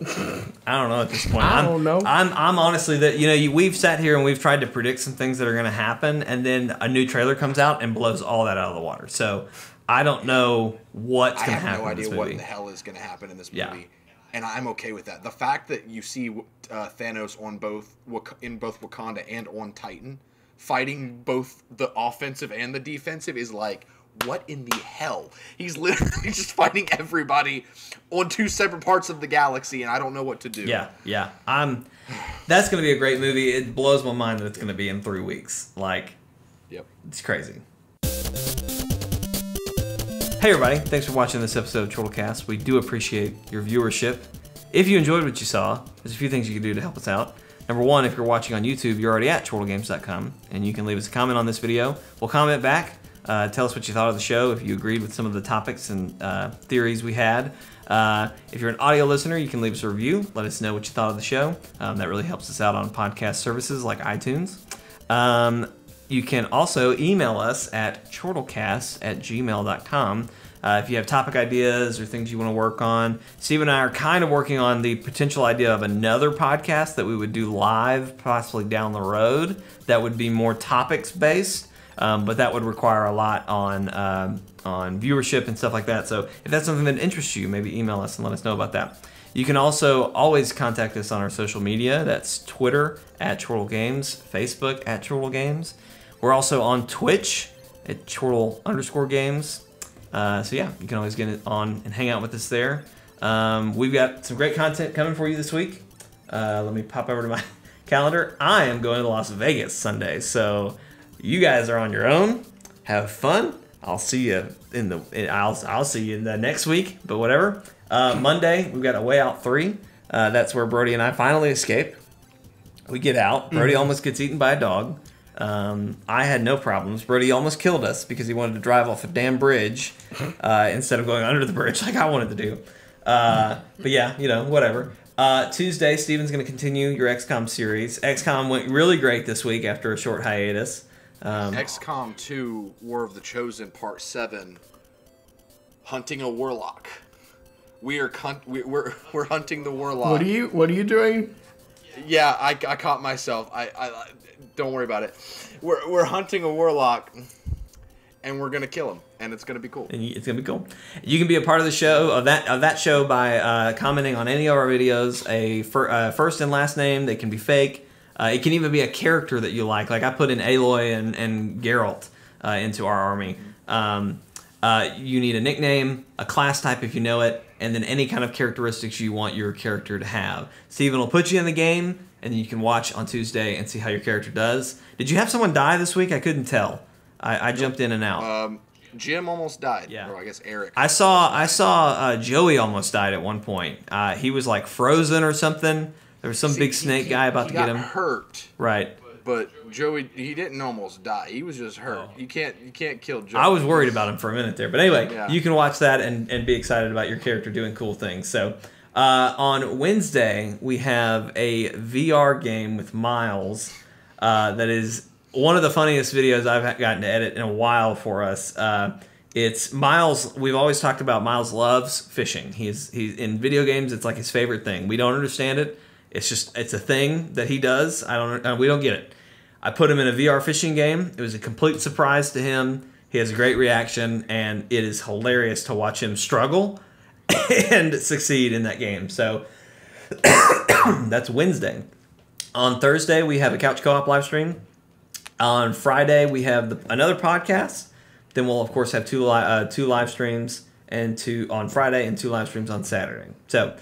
I don't know at this point. I don't know. I'm honestly that we've sat here and we've tried to predict some things that are going to happen, and then a new trailer comes out and blows all that out of the water. So I don't know what's going to happen. I have no idea in this what movie. the hell is going to happen in this movie. Yeah. And I'm okay with that. The fact that you see Thanos in both Wakanda and on Titan, fighting both the offensive and the defensive, is like, what in the hell? He's literally just fighting everybody on 2 separate parts of the galaxy, and I don't know what to do. Yeah. That's going to be a great movie. It blows my mind that it's going to be in 3 weeks. Like, yep, it's crazy. Hey everybody, thanks for watching this episode of Chortle Cast. We do appreciate your viewership. If you enjoyed what you saw, there's a few things you can do to help us out. Number one, if you're watching on YouTube, you're already at chortlegames.com, and you can leave us a comment on this video. We'll comment back. Tell us what you thought of the show, if you agreed with some of the topics and theories we had. If you're an audio listener, you can leave us a review. Let us know what you thought of the show. That really helps us out on podcast services like iTunes. You can also email us at chortlecast@gmail.com if you have topic ideas or things you want to work on. Steve and I are kind of working on the potential idea of another podcast that we would do live, possibly down the road, that would be more topics-based. But that would require a lot on viewership and stuff like that. So if that's something that interests you, maybe email us and let us know about that. You can also always contact us on our social media. That's Twitter @ChortleGames, Facebook @ChortleGames. We're also on Twitch at Chortle_games. So yeah, you can always get it on and hang out with us there. We've got some great content coming for you this week. Let me pop over to my calendar. I am going to Las Vegas Sunday, so you guys are on your own. Have fun. I'll see you in the. I'll see you in the next week, but whatever. Monday we've got A Way Out 3. That's where Brody and I finally escape. We get out. Brody almost gets eaten by a dog. I had no problems. Brody almost killed us because he wanted to drive off a damn bridge instead of going under the bridge like I wanted to do. But yeah, you know, whatever. Tuesday, Steven's going to continue your XCOM series. XCOM went really great this week after a short hiatus. XCOM 2, War of the Chosen, Part 7, Hunting a Warlock. We're hunting the Warlock. What are you doing? Yeah, I caught myself. I don't worry about it. We're hunting a Warlock, and we're gonna kill him, and it's gonna be cool. And it's gonna be cool. You can be a part of the show of that show by commenting on any of our videos. First and last name. They can be fake. It can even be a character that you like. Like I put in Aloy and Geralt into our army. You need a nickname, a class type if you know it, and then any kind of characteristics you want your character to have. Steven will put you in the game, and you can watch on Tuesday and see how your character does. Did you have someone die this week? I couldn't tell. I jumped in and out. Jim almost died. Yeah. Or I guess Eric. I saw Joey almost died at one point. He was like frozen or something. There was some big snake guy about to get him. He got hurt. Right. But Joey, he didn't almost die. He was just hurt. You can't kill Joey. I was worried about him for a minute there. But anyway, Yeah. you can watch that and be excited about your character doing cool things. So on Wednesday, we have a VR game with Miles that is one of the funniest videos I've gotten to edit in a while for us. It's Miles. We've always talked about Miles loves fishing. He's in video games. It's like his favorite thing. We don't understand it. It's a thing that he does. We don't get it. I put him in a VR fishing game. It was a complete surprise to him. He has a great reaction, and it is hilarious to watch him struggle and succeed in that game. So that's Wednesday. On Thursday, we have a couch co-op live stream. On Friday, we have another podcast. Then we'll, of course, have two live streams on Friday and 2 live streams on Saturday. So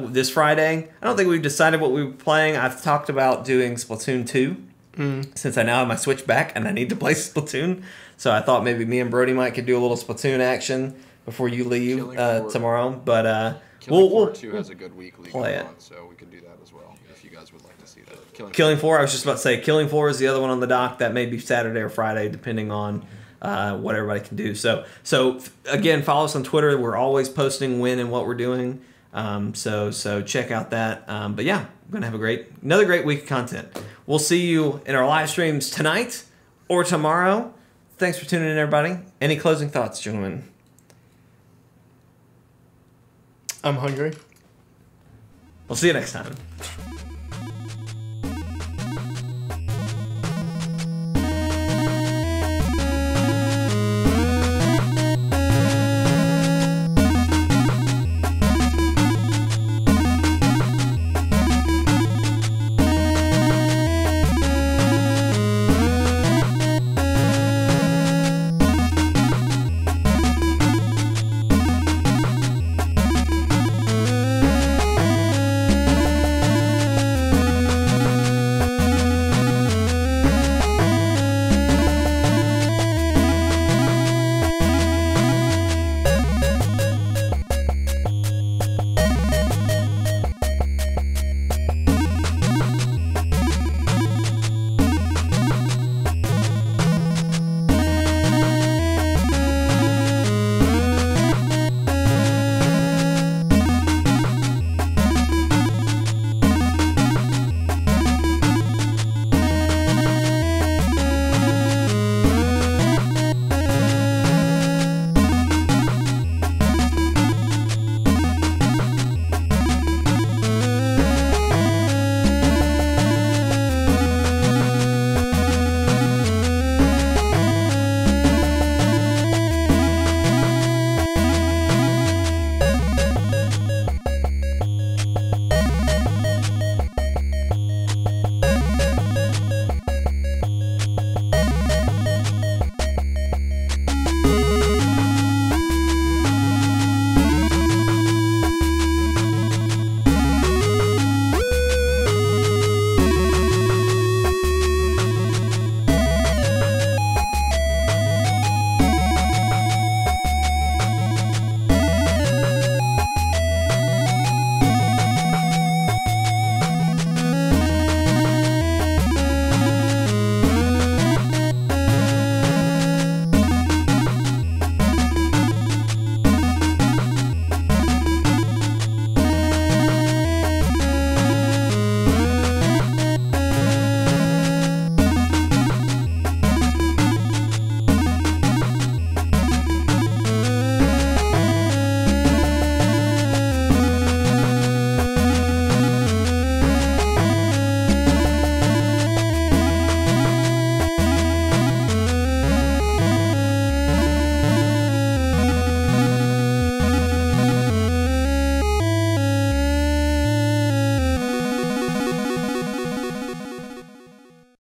this Friday, I don't think we've decided what we were playing. I've talked about doing Splatoon 2 since I now have my Switch back and I need to play Splatoon. So I thought maybe me and Brody could do a little Splatoon action before you leave tomorrow. But Killing 2 has a good weekly play going it. on, so we could do that as well if you guys would like to see that. Killing 4, I was just about to say, Killing 4 is the other one on the dock. That may be Saturday or Friday, depending on what everybody can do. So again, follow us on Twitter. We're always posting when and what we're doing. So check out that. But yeah, we're gonna have another great week of content. We'll see you in our live streams tonight or tomorrow. Thanks for tuning in, everybody. Any closing thoughts, gentlemen? I'm hungry. We'll see you next time.